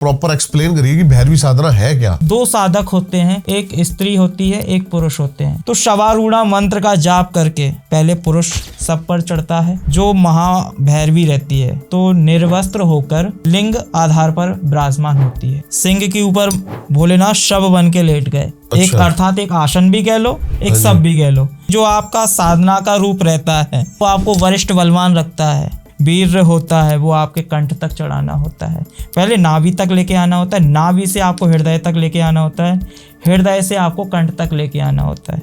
Proper explain करिए कि भैरवी साधना है क्या। दो साधक होते हैं, एक स्त्री होती है, एक पुरुष होते हैं। तो शवारूढ़ा मंत्र का जाप करके पहले पुरुष सब पर चढ़ता है, जो महाभैरवी रहती है तो निर्वस्त्र होकर लिंग आधार पर विराजमान होती है। सिंह के ऊपर भोलेनाथ शव बन के लेट गए। एक अर्थात एक आसन भी कह लो, एक शव भी कह लो। जो आपका साधना का रूप रहता है वो आपको वरिष्ठ बलवान रखता है, वीर होता है, वो आपके कंठ तक चढ़ाना होता है। पहले नाभि तक लेके आना होता है, नाभि से आपको हृदय तक लेके आना होता है, हृदय से आपको कंठ तक लेके आना होता है,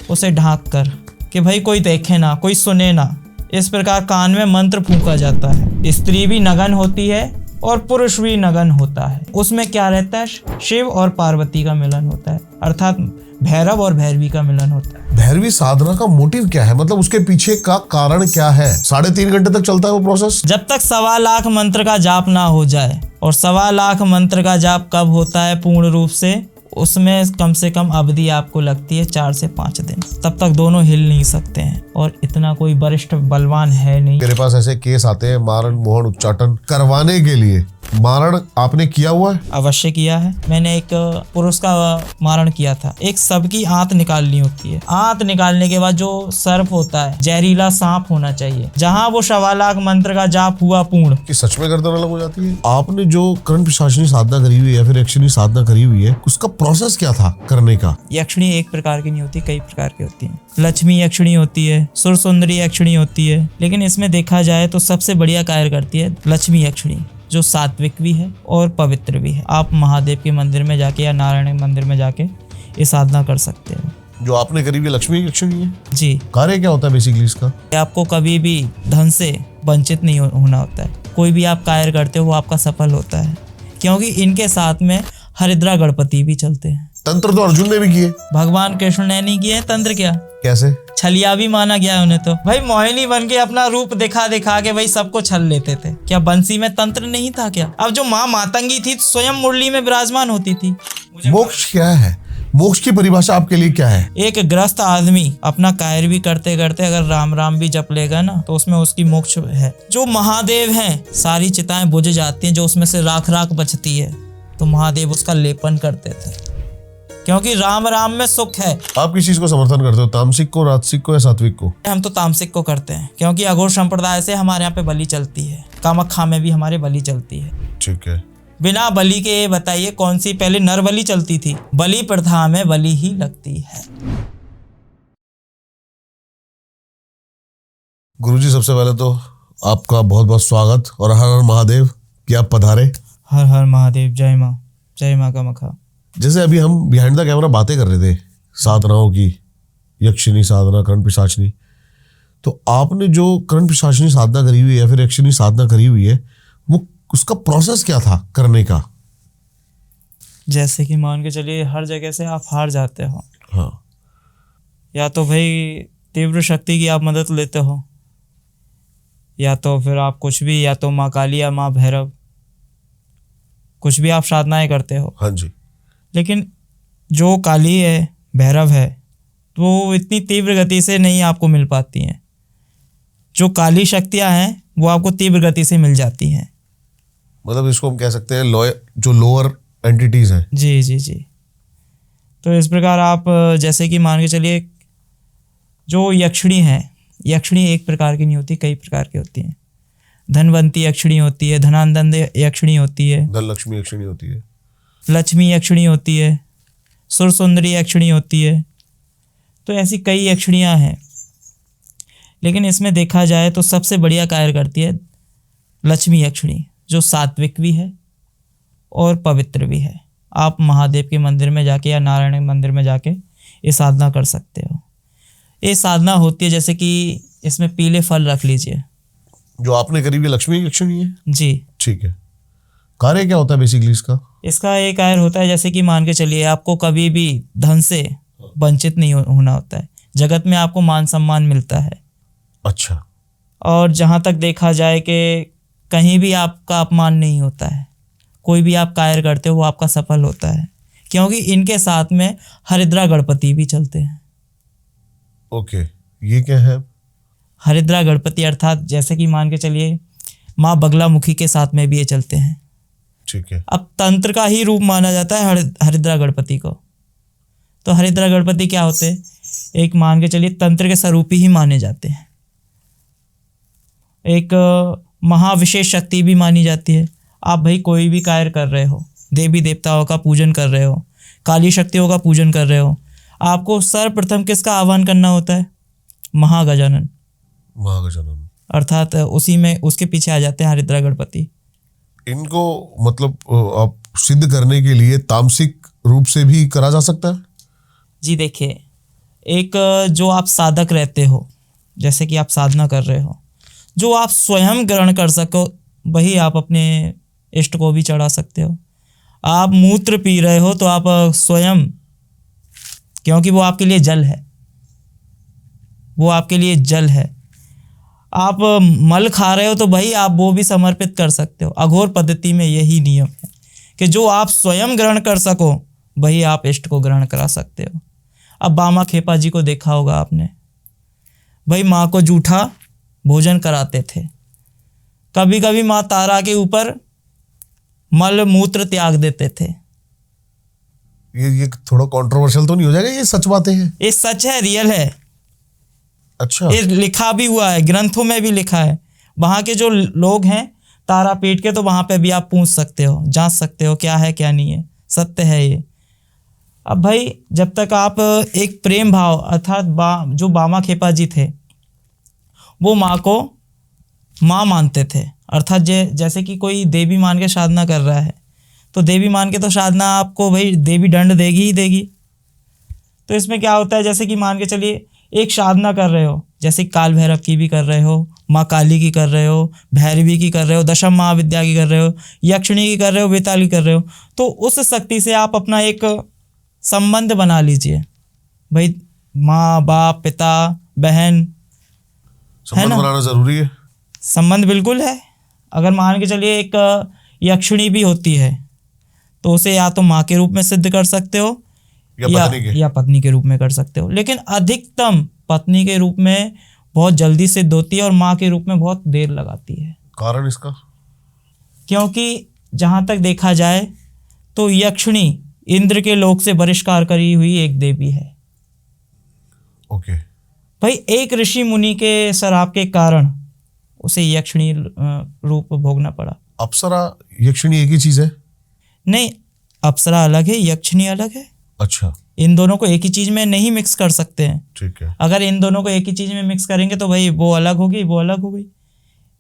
उसे ढांक कर कि भाई कोई देखे ना, कोई सुने ना। इस प्रकार कान में मंत्र फूंका जाता है। स्त्री भी नगन होती है और पुरुष भी नगन होता है। उसमें क्या रहता है, शिव और पार्वती का मिलन होता है, अर्थात भैरव और भैरवी का मिलन होता है। भैरवी साधना का मोटिव क्या है, मतलब उसके पीछे का कारण क्या है? 3.5 घंटे तक चलता है वो प्रोसेस? जब तक 1.25 लाख मंत्र का जाप ना हो जाए। और 1.25 लाख मंत्र का जाप कब होता है पूर्ण रूप से, उसमें कम से कम अवधि आपको लगती है 4 से 5 दिन। तब तक दोनों हिल नहीं सकते हैं और इतना कोई वरिष्ठ बलवान है नहीं। मेरे पास ऐसे केस आते हैं मारण मोहन उच्चाटन करवाने के लिए। मारण आपने किया हुआ है? अवश्य किया है। मैंने एक पुरुष का मारण किया था। एक सबकी आंत निकालनी होती है। आंत निकालने के बाद जो सर्प होता है, जहरीला सांप होना चाहिए। जहां वो 1.25 लाख मंत्र का जाप हुआ पूर्ण, कि सच में गर्दन अलग हो जाती है। आपने जो कर्ण पिशाचिनी साधना करी हुई है या फिर यक्षिणी साधना करी हुई है, उसका प्रोसेस क्या था करने का? यक्षिणी एक प्रकार की नहीं होती, कई प्रकार की होती है। लक्ष्मी यक्षिणी होती है, सुरसुंदरी यक्षिणी होती है, लेकिन इसमें देखा जाए तो सबसे बढ़िया कार्य करती है लक्ष्मी यक्षिणी, जो सात्विक भी है और पवित्र भी है। आप महादेव के मंदिर में जाके या नारायण मंदिर में जाके ये साधना कर सकते हो। जो आपने करी हुई लक्ष्मी यक्षिणी है जी। कार्य क्या होता है बेसिकली इसका? आपको कभी भी धन से वंचित नहीं होना होता है। कोई भी आप कार्य करते हो वो आपका सफल होता है, क्योंकि इनके साथ में हरिद्रा गणपति भी चलते हैं। तंत्र तो अर्जुन ने भी किए, भगवान कृष्ण ने नहीं किए। तंत्र क्या, कैसे? छलिया भी माना गया है उन्हें। तो भाई मोहिनी बन के अपना रूप दिखा दिखा के भाई सबको छल लेते थे। क्या बंसी में तंत्र नहीं था क्या? अब जो माँ मातंगी थी स्वयं मुरली में विराजमान होती थी। मोक्ष क्या है? मोक्ष की परिभाषा आपके लिए क्या है? एक ग्रस्त आदमी अपना कार्य भी करते करते अगर राम राम भी जप लेगा ना, तो उसमें उसकी मोक्ष है। जो महादेव हैं, सारी चिताएं बुझ जाती हैं, जो उसमें से राख राख बचती है, तो महादेव उसका लेपन करते थे, क्योंकि राम राम में सुख है। आप किस चीज को समर्थन करते हो, तामसिक को, राजसिक को या सात्विक को? हम तो तामसिक को करते हैं, क्योंकि अघोर संप्रदाय से हमारे यहाँ पे बलि चलती है। कामाख्या में भी हमारे बलि चलती है। ठीक है। बिना बलि के ये बताइए कौन सी पहले नर बलि चलती थी? बलि प्रथा में बलि ही लगती है। गुरुजी, सबसे पहले तो आपका बहुत बहुत स्वागत और हर हर महादेव कि आप पधारे। हर हर महादेव। जय माँ, जय माँ का मखा। जैसे अभी हम बिहाइंड द कैमरा बातें कर रहे थे साधनाओं की, यक्षिणी साधना, कर्ण पिशाचिनी, तो आपने जो कर्ण पिशाचिनी साधना करी हुई है या फिर यक्षिणी साधना करी हुई है, वो उसका प्रोसेस क्या था करने का? जैसे कि मान के चलिए हर जगह से आप हार जाते हो। हाँ। या तो भाई तीव्र शक्ति की आप मदद लेते हो, या तो फिर आप कुछ भी, या तो माँ काली या माँ भैरव, कुछ भी आप साधनाएं करते हो। हाँ जी। लेकिन जो काली है, भैरव है, तो वो इतनी तीव्र गति से नहीं आपको मिल पाती हैं। जो काली शक्तियां हैं वो आपको तीव्र गति से मिल जाती हैं। मतलब इसको हम कह सकते हैं जो लोअर एंटिटीज हैं। जी जी जी। तो इस प्रकार आप जैसे कि मान के चलिए जो यक्षिणी है, यक्षिणी एक प्रकार की नहीं होती, कई प्रकार की होती हैं। धनवंती यक्षिणी होती है, धनानंद यक्षिणी होती है, धन लक्ष्मी यक्षिणी होती है, लक्ष्मी यक्षिणी होती है, सुरसुंदरी यक्षिणी होती है। तो ऐसी कई यक्षिणियाँ हैं, लेकिन इसमें देखा जाए तो सबसे बढ़िया कार्य करती है लक्ष्मी यक्षिणी, जो सात्विक भी है और पवित्र भी है। आप महादेव के मंदिर में जाके या नारायण मंदिर में जाके ये साधना कर सकते हो। ये साधना होती है जैसे कि इसमें पीले फल रख लीजिए। जो आपने करी हुई लक्ष्मी यक्षिणी है? जी। ठीक है। कार्य क्या होता है बेसिकली इसका? इसका एक कार्य होता है जैसे कि मान के चलिए आपको कभी भी धन से वंचित नहीं होना होता है। जगत में आपको मान सम्मान मिलता है। अच्छा। और जहाँ तक देखा जाए कि कहीं भी आपका अपमान नहीं होता है। कोई भी आप कार्य करते हो वो आपका सफल होता है, क्योंकि इनके साथ में हरिद्रा गणपति भी चलते हैं। ओके, ये क्या है? हरिद्रा गणपति अर्थात जैसे कि मान के चलिए माँ बगलामुखी के साथ में भी ये चलते हैं। ठीक है। अब तंत्र का ही रूप माना जाता है हरिद्रा गणपति को। तो हरिद्रा गणपति क्या होते हैं? एक मान के चलिए तंत्र के स्वरूपी ही माने जाते हैं। एक महाविशेष शक्ति भी मानी जाती है। आप भाई कोई भी कार्य कर रहे हो, देवी देवताओं का पूजन कर रहे हो, काली शक्तियों का पूजन कर रहे हो, आपको सर्वप्रथम किसका आह्वान करना होता है? महागजानन। महागजानन अर्थात उसी में उसके पीछे आ जाते हैं हरिद्रा गणपति। इनको मतलब आप सिद्ध करने के लिए तामसिक रूप से भी करा जा सकता है? जी देखिए, एक जो आप साधक रहते हो, जैसे कि आप साधना कर रहे हो, जो आप स्वयं ग्रहण कर सको वही आप अपने इष्ट को भी चढ़ा सकते हो। आप मूत्र पी रहे हो तो आप स्वयं, क्योंकि वो आपके लिए जल है, वो आपके लिए जल है। आप मल खा रहे हो तो भाई आप वो भी समर्पित कर सकते हो। अघोर पद्धति में यही नियम है कि जो आप स्वयं ग्रहण कर सको वही आप इष्ट को ग्रहण करा सकते हो। अब बामा खेपा जी को देखा होगा आपने, भाई माँ को जूठा भोजन कराते थे। कभी कभी माँ तारा के ऊपर मल मूत्र त्याग देते थे। ये थोड़ा कंट्रोवर्शियल तो नहीं हो जाएगा? ये सच बातें हैं? ये सच है, रियल है। अच्छा। ये लिखा भी हुआ है, ग्रंथों में भी लिखा है। वहाँ के जो लोग हैं तारापीठ के, तो वहाँ पे भी आप पूछ सकते हो, जांच सकते हो क्या है क्या नहीं है, सत्य है ये। अब भाई जब तक आप एक प्रेम भाव अर्थात जो बामा खेपा जी थे वो माँ को माँ मानते थे। अर्थात जैसे कि कोई देवी मान के साधना कर रहा है तो देवी मान के तो साधना आपको भाई देवी दंड देगी ही देगी। तो इसमें क्या होता है, जैसे कि मान के चलिए एक साधना कर रहे हो, जैसे काल भैरव की भी कर रहे हो, माँ काली की कर रहे हो, भैरवी की कर रहे हो, दशम महाविद्या की कर रहे हो, यक्षिणी की कर रहे हो, बेताल की कर रहे हो, तो उस शक्ति से आप अपना एक संबंध बना लीजिए। भाई माँ बाप पिता बहन, संबंध बनाना जरूरी है। संबंध बिल्कुल है। अगर मान के चलिए एक यक्षिणी भी होती है तो उसे या तो माँ के रूप में सिद्ध कर सकते हो या पत्नी के रूप में कर सकते हो, लेकिन अधिकतम पत्नी के रूप में बहुत जल्दी सिद्ध होती है और माँ के रूप में बहुत देर लगाती है। कारण इसका? क्योंकि जहाँ तक देखा जाए तो यक्षिणी इंद्र के लोक से बहिष्कार करी हुई एक देवी है। ओके। भाई एक ऋषि मुनि के श्राप के कारण उसे यक्षिणी रूप भोगना पड़ा। अप्सरा यक्षिणी एक ही चीज है? नहीं, अप्सरा अलग है, यक्षिणी अलग है। अच्छा। इन दोनों को एक ही चीज में नहीं मिक्स कर सकते हैं। ठीक है। अगर इन दोनों को एक ही चीज में मिक्स करेंगे तो भाई वो अलग होगी, वो अलग हो गई।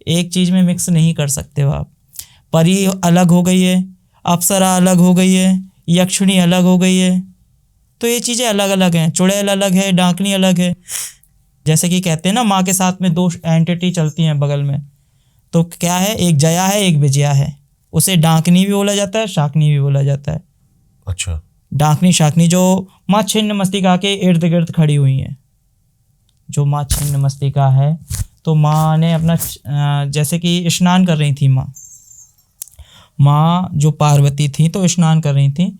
एक चीज में मिक्स नहीं कर सकते हो आप। परी अलग हो गई है, अप्सरा अलग हो गई है, यक्षिणी अलग हो गई है, तो ये चीजें अलग अलग हैं। चुड़ैल अलग है, डाकनी अलग है। जैसे कि कहते हैं ना, माँ के साथ में दो एंटिटी चलती हैं बगल में, तो क्या है, एक जया है एक विजया है। उसे डाकनी भी बोला जाता है, शाकनी भी बोला जाता है। अच्छा। डाकनी शाकनी जो माँ छिन्न मस्तिका के इर्द गिर्द खड़ी हुई हैं। जो माँ छिन्न मस्तिका है तो माँ ने अपना जैसे कि स्नान कर रही थी माँ जो पार्वती थी तो स्नान कर रही थी।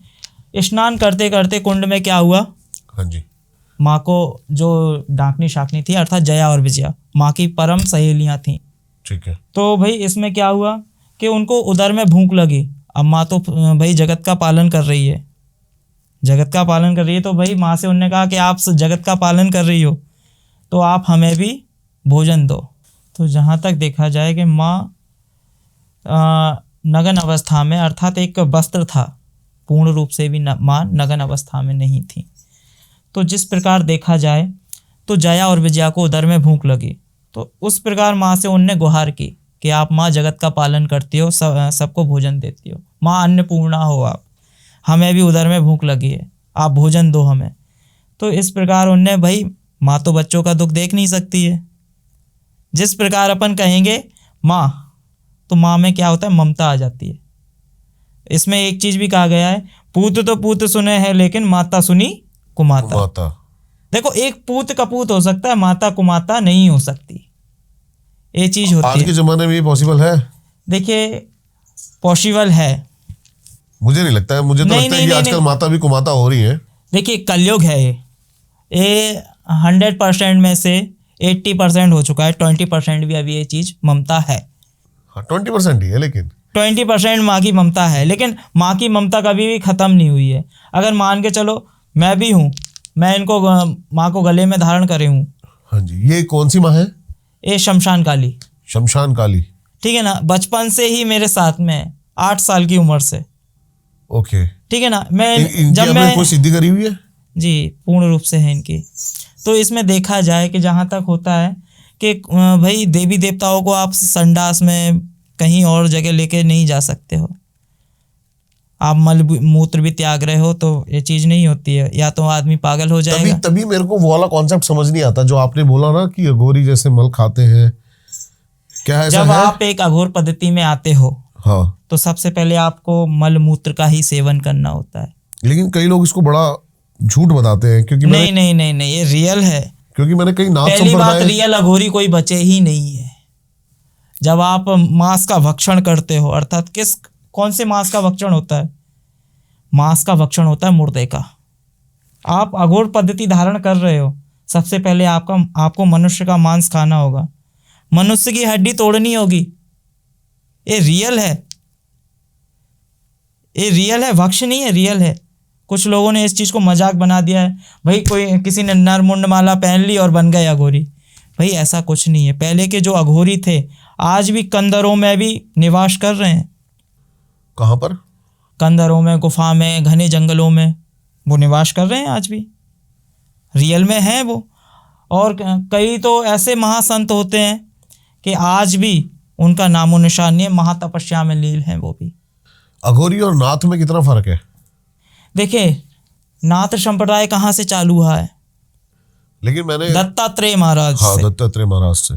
स्नान करते करते कुंड में क्या हुआ? हाँ जी। माँ को जो डाकनी शाकनी थी अर्थात जया और विजया माँ की परम सहेलियाँ थीं। ठीक है। तो भाई इसमें क्या हुआ कि उनको उदर में भूख लगी। अब माँ तो भाई जगत का पालन कर रही है, जगत का पालन कर रही है, तो भाई माँ से उन्होंने कहा कि आप जगत का पालन कर रही हो तो आप हमें भी भोजन दो। तो जहाँ तक देखा जाए कि माँ नगन अवस्था में, अर्थात एक वस्त्र था, पूर्ण रूप से भी माँ नगन अवस्था में नहीं थी। तो जिस प्रकार देखा जाए तो जया और विजया को उदर में भूख लगी, तो उस प्रकार माँ से उनने गुहार की कि आप माँ जगत का पालन करती हो, सबको भोजन देती हो, माँ अन्नपूर्णा हो आप, हमें भी उदर में भूख लगी है, आप भोजन दो हमें। तो इस प्रकार उनने, भाई माँ तो बच्चों का दुख देख नहीं सकती है। जिस प्रकार अपन कहेंगे माँ, तो माँ में क्या होता है, ममता आ जाती है। इसमें एक चीज भी कहा गया है, पूत तो पूत सुने हैं लेकिन माता सुनी कुमाता। देखो, एक पूत कपूत हो सकता है, माता कुमाता नहीं हो सकती, ये चीज होती है। आज के जमाने में ये पॉसिबल है? देखिए पॉसिबल है, मुझे नहीं लगता है। मुझे तो लगता है कि आजकल माता भी कुमाता हो रही है। देखिए कलयुग है ये 100% में से 80% हो चुका है, 20% भी अभी ये चीज ममता है। हाँ 20% ही है, लेकिन 20% माँ की ममता है, लेकिन माँ की ममता कभी भी ख़त्म नहीं हुई है। अगर मान के चलो मैं भी हूँ, मैं इनको माँ को गले में धारण करे हूँ। हाँ जी, ये कौन सी माँ है? ये शमशान काली, शमशान काली। ठीक है ना, बचपन से ही मेरे साथ में है, 8 साल की उम्र से। ओके। ठीक है ना, मैं इनकी जब आपने मैं कोई सिद्धि करी हुई है? जी पूर्ण रूप से है इनकी। तो इसमें देखा जाए कि जहाँ तक होता है कि भाई देवी देवताओं को आप संडास में कहीं और जगह लेके नहीं जा सकते हो। आप मल मूत्र भी त्याग रहे हो तो ये चीज़ नहीं होती है, या तो आदमी पागल हो जाएगा। तभी मेरे को वो वाला कॉन्सेप्ट समझ नहीं आता जो आपने बोला ना कि अघोरी जैसे मल खाते हैं, क्या ऐसा जब है? आप एक अघोर पद्धति में आते हो हाँ, तो सबसे पहले आपको मल मूत्र का ही सेवन करना होता है। लेकिन कई लोग इसको बड़ा झूठ बताते हैं, क्योंकि नहीं नहीं नहीं नहीं, ये रियल है। मैंने कई नाथ पहली बात, संप्रदाय। रियल अघोरी कोई बचे ही नहीं है। जब आप मांस का भक्षण करते हो, अर्थात कौन से मांस का भक्षण होता है? मांस का भक्षण होता है मुर्दे का। आप अघोर पद्धति धारण कर रहे हो, सबसे पहले आपको मनुष्य का मांस खाना होगा, मनुष्य की हड्डी तोड़नी होगी। ये रियल है, ये रियल है, भक्ष नहीं है, रियल है। कुछ लोगों ने इस चीज़ को मजाक बना दिया है, भाई कोई किसी ने नरमुंड माला पहन ली और बन गए अघोरी। भाई ऐसा कुछ नहीं है। पहले के जो अघोरी थे आज भी कंदरों में भी निवास कर रहे हैं। कहाँ पर? कंदरों में, गुफा में, घने जंगलों में वो निवास कर रहे हैं आज भी, रियल में हैं वो। और कई तो ऐसे महासंत होते हैं कि आज भी उनका नामो निशान नहीं है, महातपस्या में लीन हैं वो भी। अघोरी और नाथ में कितना फर्क है? देखिए, नाथ संप्रदाय कहाँ से चालू हुआ है? लेकिन मैंने दत्तात्रेय महाराज हाँ, से, दत्तात्रेय महाराज से।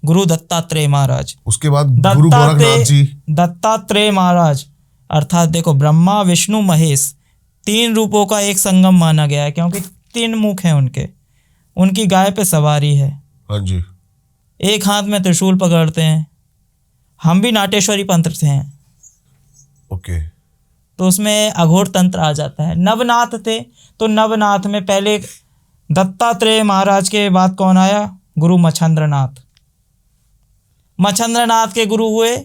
गुरु दत्तात्रेय महाराज। उसके बाद गुरु गोरखनाथ जी। दत्तात्रेय महाराज, अर्थात देखो ब्रह्मा विष्णु महेश 3 रूपों का एक संगम माना गया है, क्योंकि 3 मुख हैं उनके। उनकी गाय पे सवारी है, हाँ जी। एक हाथ में त्रिशूल पकड़ते हैं। हम भी नाटेश्वरी पंथ से हैं, ओके। तो उसमें अघोर तंत्र आ जाता है। नवनाथ थे, तो नवनाथ में पहले दत्तात्रेय महाराज के बाद कौन आया? गुरु मच्छंद्रनाथ। मच्छंद्रनाथ के गुरु हुए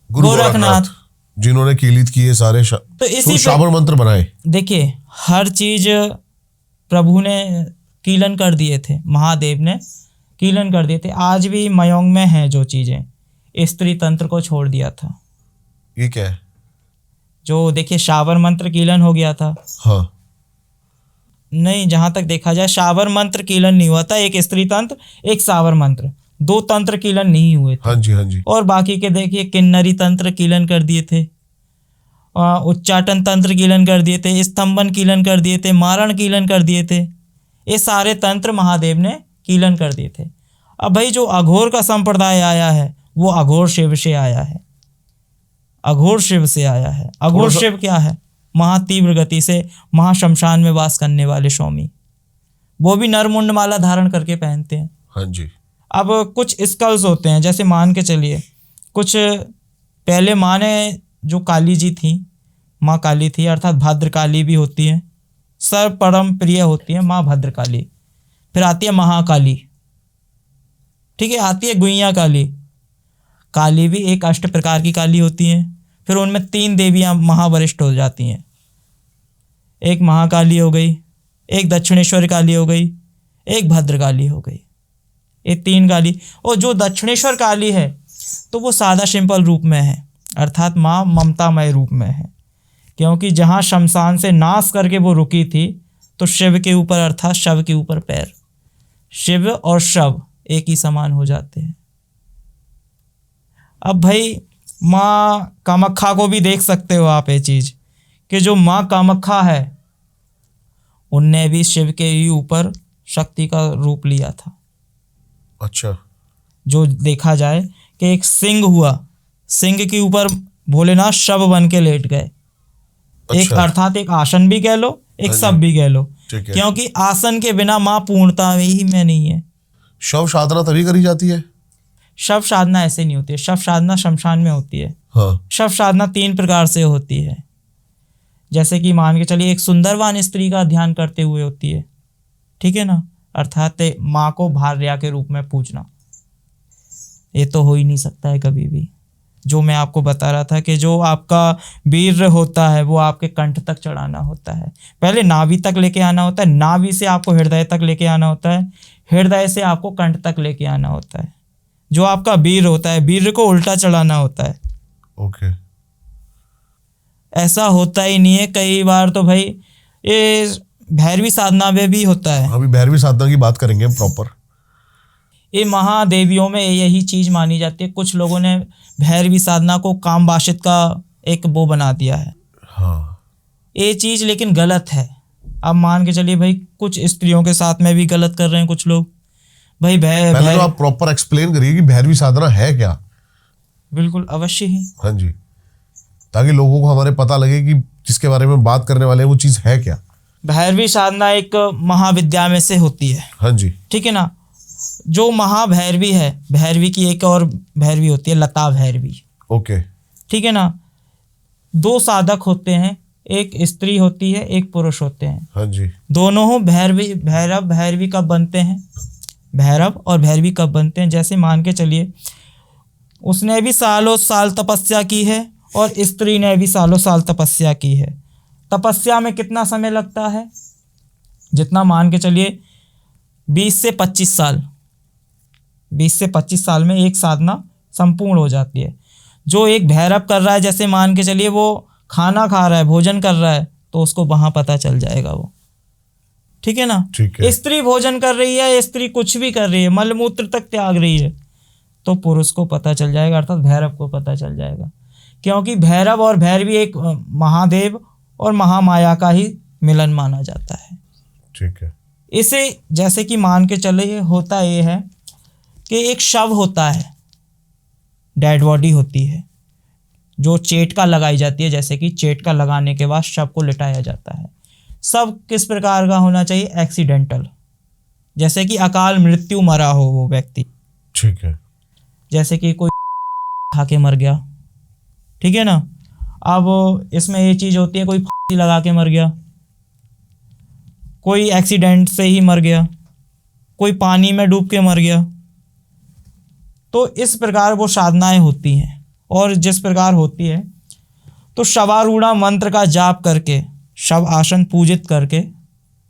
गुरु गोरखनाथ, जिन्होंने कीलित किए सारे तो इसी श्रावण मंत्र बनाए। देखिए, हर चीज प्रभु ने कीलन कर दिए थे, महादेव ने कीलन कर दिए थे। आज भी मयोंग में हैं जो चीजें, स्त्री तंत्र को छोड़ दिया था। ये क्या है? जो देखिए शावर मंत्र कीलन हो गया था। हाँ, नहीं, जहां तक देखा जाए शावर मंत्र कीलन नहीं हुआ था। एक स्त्री तंत्र, एक सावर मंत्र, 2 तंत्र कीलन नहीं हुए थे। हाँ जी, हाँ जी। और बाकी के देखिए किन्नरी तंत्र कीलन कर दिए थे, उच्चाटन तंत्र कीलन कर दिए थे, स्तंभन कीलन कर दिए थे, मारण कीलन कर दिए थे। ये सारे तंत्र महादेव ने कीलन कर दिए थे। अब भाई जो अघोर का संप्रदाय आया है वो अघोर शिव से आया है, अघोर शिव से आया है। अघोर शिव क्या है? महातीव्र गति से महाशमशान में वास करने वाले स्वामी। वो भी नरमुंड माला धारण करके पहनते हैं। हाँ जी। अब कुछ स्कल्स होते हैं, जैसे मान के चलिए कुछ पहले माँ ने जो काली जी थी, माँ काली थी, अर्थात भद्रकाली भी होती है, सर्व परम प्रिय होती है माँ भद्रकाली। फिर आती है महाकाली, ठीक है, आती है गुइया काली। काली भी एक 8 प्रकार की काली होती हैं। फिर उनमें 3 देवियाँ महावरिष्ठ हो जाती हैं। एक महाकाली हो गई, एक दक्षिणेश्वर काली हो गई, एक भद्रकाली हो गई। ये 3 काली। और जो दक्षिणेश्वर काली है तो वो सादा सिंपल रूप में है, अर्थात माँ ममतामय रूप में है, क्योंकि जहाँ शमशान से नाश करके वो रुकी थी तो शिव के ऊपर, अर्थात शव के ऊपर पैर। शिव और शव एक ही समान हो जाते हैं। अब भाई माँ कामाख्या को भी देख सकते हो आप ये चीज़, कि जो माँ कामाख्या है उनने भी शिव के ही ऊपर शक्ति का रूप लिया था। अच्छा। जो देखा जाए कि एक सिंह हुआ, सिंह के ऊपर भोलेनाथ शव बन के लेट गए। अच्छा। एक अर्थात एक आसन भी कह लो, एक शव भी कह लो, क्योंकि आसन के बिना माँ पूर्णता ही में नहीं है। शव साधना तभी करी जाती है? शव साधना ऐसे नहीं होती है, शव साधना शमशान में होती है। हाँ। शव साधना 3 प्रकार से होती है। जैसे कि मान के चलिए एक सुंदरवान स्त्री का ध्यान करते हुए होती है, ठीक है ना, अर्थात माँ को भार्या के रूप में पूजना। ये तो हो ही नहीं सकता है कभी भी। जो मैं आपको बता रहा था कि जो आपका वीर होता है वो आपके कंठ तक चढ़ाना होता है। पहले नाभि तक लेके आना होता है, नाभि से आपको हृदय तक लेके आना होता है, हृदय से आपको कंठ तक लेके आना होता है। जो आपका वीर होता है, वीर को उल्टा चढ़ाना होता है। ओके। ऐसा होता ही नहीं है, कई बार तो भाई ये भैरवी साधना में भी होता है। अभी भैरवी साधना की बात करेंगे प्रॉपर। ये महादेवियों में यही चीज मानी जाती है। कुछ लोगों ने भैरवी साधना को काम वाशित का एक वो बना दिया है। हाँ, ये चीज लेकिन गलत है। अब मान के चलिए भाई कुछ स्त्रियों के साथ में भी गलत कर रहे हैं कुछ लोग। भाई पहले तो आप प्रॉपर एक्सप्लेन करिए कि भैरवी साधना है क्या। बिल्कुल अवश्य ही। हाँ जी, ताकि लोगों को हमारे पता लगे कि जिसके बारे में बात करने वाले हैं वो चीज है क्या। भैरवी साधना एक महाविद्या में से होती है। हाँ जी। ठीक है ना। जो महाभैरवी है, भैरवी की एक और भैरवी होती है लता भैरवी। ओके। ठीक है ना। दो साधक होते हैं, एक स्त्री होती है, एक पुरुष होते हैं। हाँ जी। दोनों भैरव भैरवी कब बनते हैं? भैरव और भैरवी कब बनते हैं? जैसे मान के चलिए उसने भी सालों साल तपस्या की है और स्त्री ने भी सालों साल तपस्या की है। तपस्या में कितना समय लगता है? जितना मान के चलिए 20 से 25 साल। 20 से 25 साल में एक साधना संपूर्ण हो जाती है। जो एक भैरव कर रहा है, जैसे मान के चलिए वो खाना खा रहा है, भोजन कर रहा है, तो उसको वहाँ पता चल जाएगा वो। ठीक है ना। ठीक है। स्त्री भोजन कर रही है, स्त्री कुछ भी कर रही है, मलमूत्र तक त्याग रही है, तो पुरुष को पता चल जाएगा, अर्थात भैरव को पता चल जाएगा। क्योंकि भैरव और भैरवी एक महादेव और महामाया का ही मिलन माना जाता है। ठीक है। इसे जैसे कि मान के चले होता ये है कि एक शव होता है, डेड बॉडी होती है, जो चेटका लगाई जाती है। जैसे कि चेटका लगाने के बाद शव को लिटाया जाता है। सब किस प्रकार का होना चाहिए? एक्सीडेंटल, जैसे कि अकाल मृत्यु मरा हो वो व्यक्ति। ठीक है। जैसे कि कोई खा के मर गया, ठीक है ना। अब इसमें ये चीज़ होती है, कोई फांसी लगा के मर गया, कोई एक्सीडेंट से ही मर गया, कोई पानी में डूब के मर गया। तो इस प्रकार वो साधनाएं होती हैं। और जिस प्रकार होती है तो शवारूढ़ा मंत्र का जाप करके, शव आसन पूजित करके,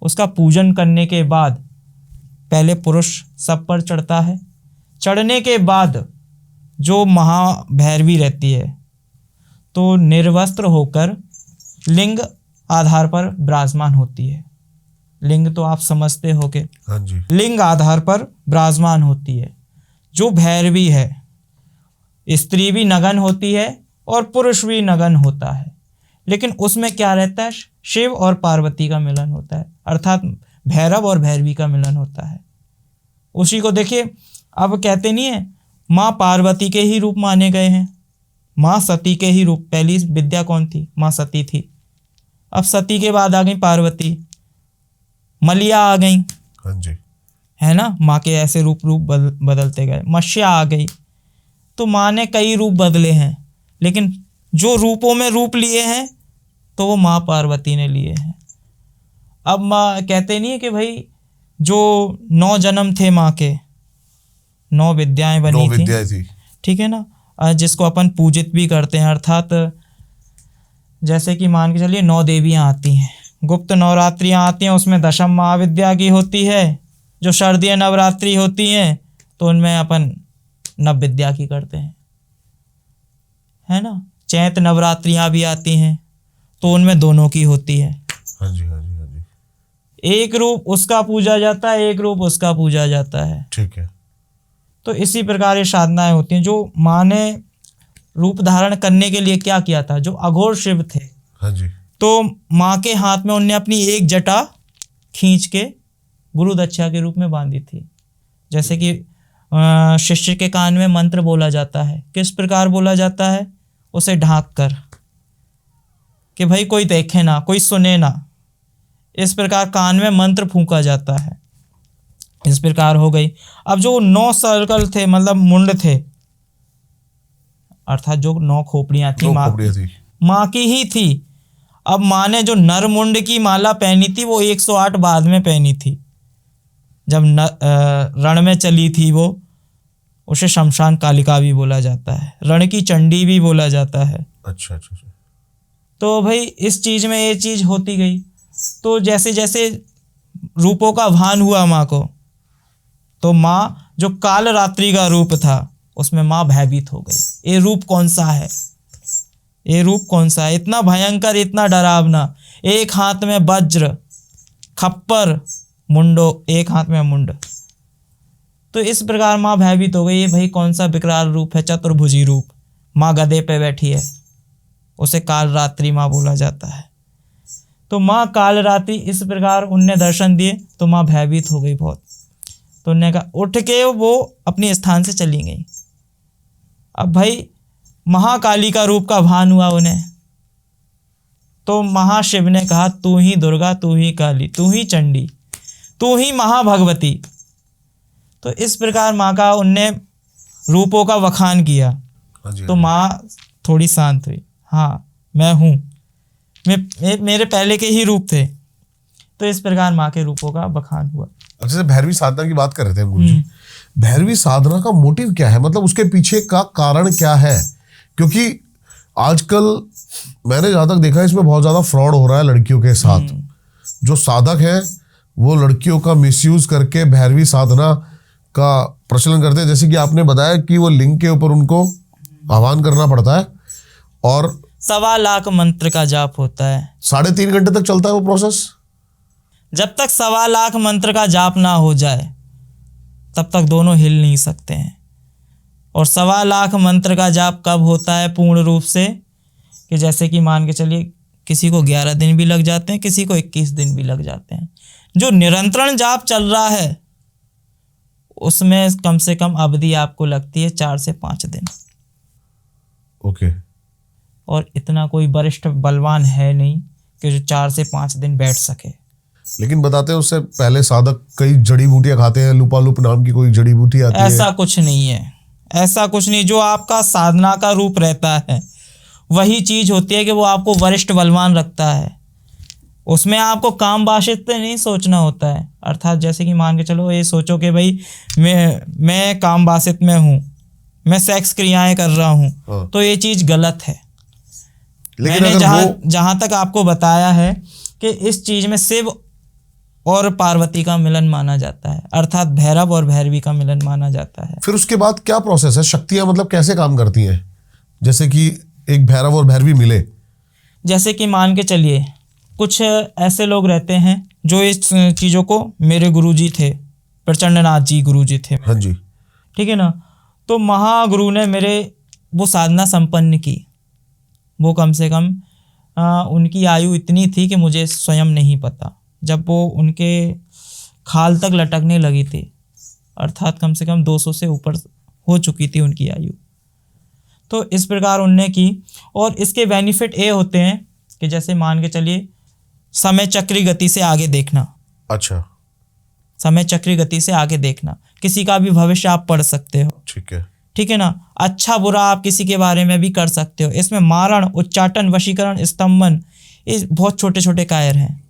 उसका पूजन करने के बाद पहले पुरुष सब पर चढ़ता है। चढ़ने के बाद जो महाभैरवी रहती है तो निर्वस्त्र होकर लिंग आधार पर विराजमान होती है। लिंग तो आप समझते होगे। हाँ जी। लिंग आधार पर विराजमान होती है। जो भैरवी है, स्त्री भी नगन होती है और पुरुष भी नगन होता है, लेकिन उसमें क्या रहता है? शिव और पार्वती का मिलन होता है, अर्थात भैरव और भैरवी का मिलन होता है। उसी को देखिए, अब कहते नहीं है माँ पार्वती के ही रूप माने गए हैं, माँ सती के ही रूप। पहली विद्या कौन थी? माँ सती थी। अब सती के बाद आ गई पार्वती, मलिया आ गई, हाँ जी, है ना। माँ के ऐसे रूप बदलते गए। मत्स्या आ गई। तो माँ ने कई रूप बदले हैं, लेकिन जो रूपों में रूप लिए हैं तो वो माँ पार्वती ने लिए हैं। अब माँ कहते नहीं है कि भाई जो 9 जन्म थे माँ के, 9 विद्याएं बनी 9 विद्याएं थी। ठीक है ना। जिसको अपन पूजित भी करते हैं, अर्थात जैसे कि मान के चलिए 9 देवियां आती हैं, गुप्त नवरात्रियां आती हैं, उसमें दशम महाविद्या की होती है। जो शारदीय नवरात्रि होती हैं तो उनमें अपन नव विद्या की करते हैं, है ना। चैत नवरात्रियां भी आती हैं तो उनमें दोनों की होती है। हाँ जी, हाँ जी, हाँ जी। एक रूप उसका पूजा जाता है, एक रूप उसका पूजा जाता है। ठीक है। तो इसी प्रकार ये साधनाएं होती हैं। जो माँ ने रूप धारण करने के लिए क्या किया था? जो अघोर शिव थे, हाँ जी, तो माँ के हाथ में उनने अपनी एक जटा खींच के गुरु दक्षा के रूप में बांधी थी। जैसे कि शिष्य के कान में मंत्र बोला जाता है। किस प्रकार बोला जाता है? उसे ढांक कर, कि भाई कोई देखे ना, कोई सुने ना। इस प्रकार कान में मंत्र फूंका जाता है। इस प्रकार हो गई। अब जो 9 सर्कल थे, मतलब मुंड थे, अर्थात जो 9 खोपड़ियां थी, माँ की ही थी। अब माँ ने जो नरमुंड की माला पहनी थी वो 108 बाद में पहनी थी, जब रण में चली थी वो, उसे शमशान कालिका भी बोला जाता है, रण की चंडी भी बोला जाता है। अच्छा अच्छा अच्छा। तो भाई इस चीज में ये चीज होती गई। तो जैसे जैसे रूपों का भान हुआ माँ को, तो माँ जो काल रात्रि का रूप था उसमें माँ भयभीत हो गई। ये रूप कौन सा है, ये रूप कौन सा है, इतना भयंकर, इतना डरावना, एक हाथ में वज्र, खप्पर, मुंडो, एक हाथ में मुंड। तो इस प्रकार माँ भयभीत हो गई, ये भाई कौन सा विकराल रूप है, चतुर्भुजी रूप। माँ गधे पे बैठी है, उसे काल रात्रि माँ बोला जाता है। तो माँ काल रात्रि इस प्रकार उनने दर्शन दिए तो माँ भयभीत हो गई बहुत। तो उन्होंने कहा, उठ के वो अपने स्थान से चली गई। अब भाई महाकाली का रूप का भान हुआ उन्हें, तो महाशिव ने कहा, तू ही दुर्गा, तू ही काली, तू ही चंडी, तू ही महाभगवती। तो इस प्रकार माँ का उनने रूपों का वखान किया। तो माँ थोड़ी शांत हुई, हाँ मैं हूँ, मेरे पहले के ही रूप थे। तो इस प्रकार माँ के रूपों का बखान हुआ। अच्छा, भैरवी साधना की बात कर रहे थे गुरुजी, भैरवी साधना का मोटिव क्या है, मतलब उसके पीछे का कारण क्या है? क्योंकि आजकल मैंने जहां तक देखा है इसमें बहुत ज्यादा फ्रॉड हो रहा है लड़कियों के साथ। जो साधक है वो लड़कियों का मिसयूज करके भैरवी साधना का प्रचलन करते हैं। जैसे कि आपने बताया कि वो लिंग के ऊपर उनको आह्वान करना पड़ता है और 1.25 लाख मंत्र का जाप होता है। 3.5 घंटे तक चलता है वो प्रोसेस। जब तक 1.25 लाख मंत्र का जाप ना हो जाए तब तक दोनों हिल नहीं सकते हैं। और 1.25 लाख मंत्र का जाप कब होता है पूर्ण रूप से, कि जैसे कि मान के चलिए किसी को 11 दिन भी लग जाते हैं, किसी को 21 दिन भी लग जाते हैं। जो निरंतरण जाप चल रहा है उसमें कम से कम अवधि आपको लगती है 4 से 5 दिन। ओके। और इतना कोई वरिष्ठ बलवान है नहीं कि जो 4 से 5 दिन बैठ सके। लेकिन बताते हैं उससे पहले साधक कई जड़ी बूटियां खाते हैं, लुपालुप नाम की कोई जड़ी बूटी आती है। ऐसा कुछ नहीं है, ऐसा कुछ नहीं। जो आपका साधना का रूप रहता है वही चीज होती है कि वो आपको वरिष्ठ बलवान रखता है। उसमें आपको काम वासित नहीं सोचना होता है। अर्थात जैसे कि मान के चलो ये सोचो कि भाई मैं काम वासित में हूँ, मैं सेक्स क्रियाएं कर रहा हूँ, तो ये चीज गलत है। मैंने जहां तक आपको बताया है कि इस चीज में शिव और पार्वती का मिलन माना जाता है, अर्थात भैरव और भैरवी का मिलन माना जाता है। फिर उसके बाद क्या प्रोसेस है? शक्तियां मतलब कैसे काम करती हैं? जैसे कि एक भैरव और भैरवी मिले, जैसे कि मान के चलिए कुछ ऐसे लोग रहते हैं जो इस चीज़ों को, मेरे गुरुजी थे प्रचंडनाथ जी गुरुजी थे, हाँ जी, ठीक है ना। तो महागुरु ने मेरे वो साधना संपन्न की। वो कम से कम उनकी आयु इतनी थी कि मुझे स्वयं नहीं पता, जब वो उनके खाल तक लटकने लगी थी, अर्थात कम से कम 200 से ऊपर हो चुकी थी उनकी आयु। तो इस प्रकार उनने की। और इसके बेनिफिट ये होते हैं कि जैसे मान के चलिए समय चक्री गति से आगे देखना। अच्छा, समय चक्री गति से आगे देखना, किसी का भी भविष्य आप पढ़ सकते हो, ठीक है ना। अच्छा बुरा आप किसी के बारे में भी कर सकते हो। इसमें मारण, उच्चाटन, वशीकरण, स्तंभन, ये बहुत छोटे छोटे कायर हैं।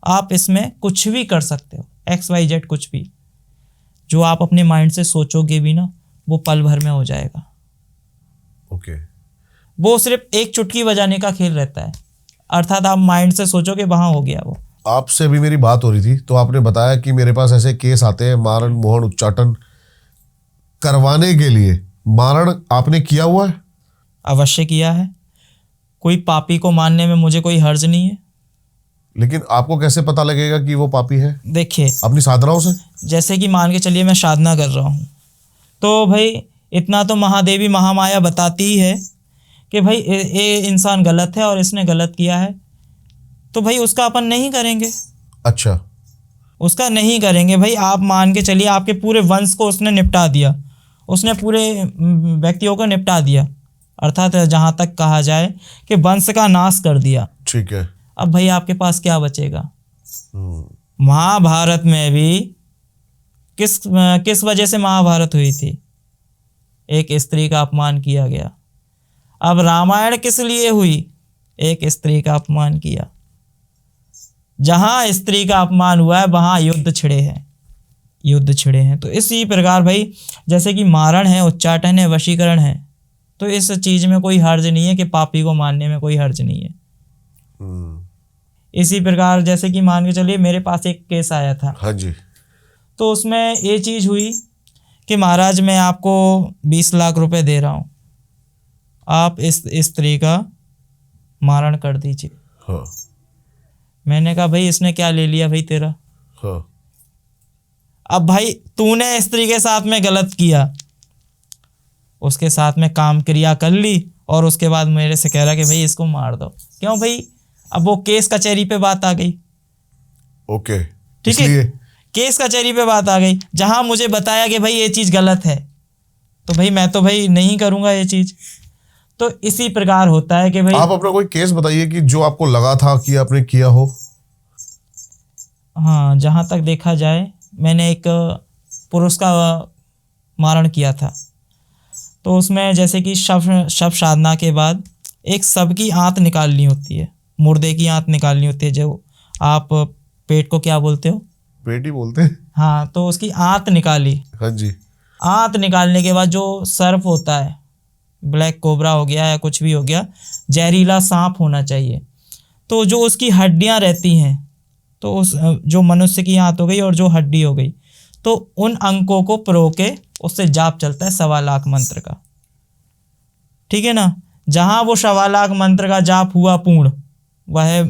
आप इसमें कुछ भी कर सकते हो, XYZ कुछ भी। जो आप अपने माइंड से सोचोगे भी ना, वो पल भर में हो जाएगा। ओके। वो सिर्फ एक चुटकी बजाने का खेल रहता है, अर्थात आप माइंड से सोचोगे वहां हो गया वो। आपसे अभी मेरी बात हो रही थी तो आपने बताया कि मेरे पास ऐसे केस आते हैं मारण, मोहन, उच्चाटन करवाने के लिए। मारण आपने किया हुआ है? अवश्य किया है। कोई पापी को मानने में मुझे कोई हर्ज नहीं है। लेकिन आपको कैसे पता लगेगा कि वो पापी है? देखिए, अपनी साधनाओं से। जैसे कि मान के चलिए मैं साधना कर रहा हूँ, तो भाई इतना तो महादेवी महामाया बताती ही है कि भाई ये इंसान गलत है और इसने गलत किया है, तो भाई उसका अपन नहीं करेंगे। अच्छा, उसका नहीं करेंगे भाई। आप मान के चलिए आपके पूरे वंश को उसने निपटा दिया, उसने पूरे व्यक्तियों को निपटा दिया, अर्थात जहाँ तक कहा जाए कि वंश का नाश कर दिया, ठीक है। अब भाई आपके पास क्या बचेगा? महाभारत में भी किस वजह से महाभारत हुई थी? एक स्त्री का अपमान किया गया। अब रामायण किस लिए हुई? एक स्त्री का अपमान किया। जहां स्त्री का अपमान हुआ है वहां युद्ध छिड़े हैं। युद्ध छिड़े हैं। तो इसी प्रकार भाई जैसे कि मारण है, उच्चाटन है, वशीकरण है, तो इस चीज में कोई हर्ज नहीं है कि पापी को मारने में कोई हर्ज नहीं है। इसी प्रकार जैसे कि मान के चलिए मेरे पास एक केस आया था। हाँ जी। तो उसमें ये चीज हुई कि महाराज मैं आपको 20 लाख रुपए दे रहा हूँ, आप इस स्त्री का मारण कर दीजिए। हाँ। मैंने कहा भाई इसने क्या ले लिया भाई तेरा। हाँ। अब भाई तूने स्त्री के साथ में गलत किया, उसके साथ में काम क्रिया कर ली और उसके बाद मेरे से कह रहा कि भाई इसको मार दो। क्यों भाई, अब वो केस कचहरी पे बात आ गई। ओके, ठीक है, केस कचहरी पे बात आ गई, जहां मुझे बताया कि भाई ये चीज गलत है, तो भाई मैं तो भाई नहीं करूंगा ये चीज। तो इसी प्रकार होता है कि भाई आप अपना कोई केस बताइए कि जो आपको लगा था कि आपने किया हो। हाँ, जहां तक देखा जाए मैंने एक पुरुष का मारण किया था। तो उसमें जैसे कि शव साधना के बाद एक शव की आंत निकालनी होती है, मुर्दे की आंत निकालनी होती है, जो आप पेट को क्या बोलते हो? पेट ही बोलते हैं। हाँ, तो उसकी आंत निकाली। हाँ जी। आंत निकालने के बाद जो सर्प होता है, ब्लैक कोबरा हो गया या कुछ भी हो गया, जहरीला सांप होना चाहिए, तो जो उसकी हड्डियां रहती हैं, तो उस जो मनुष्य की आंत हो गई और जो हड्डी हो गई, तो उन अंकों को प्रो के उससे जाप चलता है 1.25 लाख मंत्र का। ठीक है ना, जहां वो 1.25 लाख मंत्र का जाप हुआ पूर्ण, वह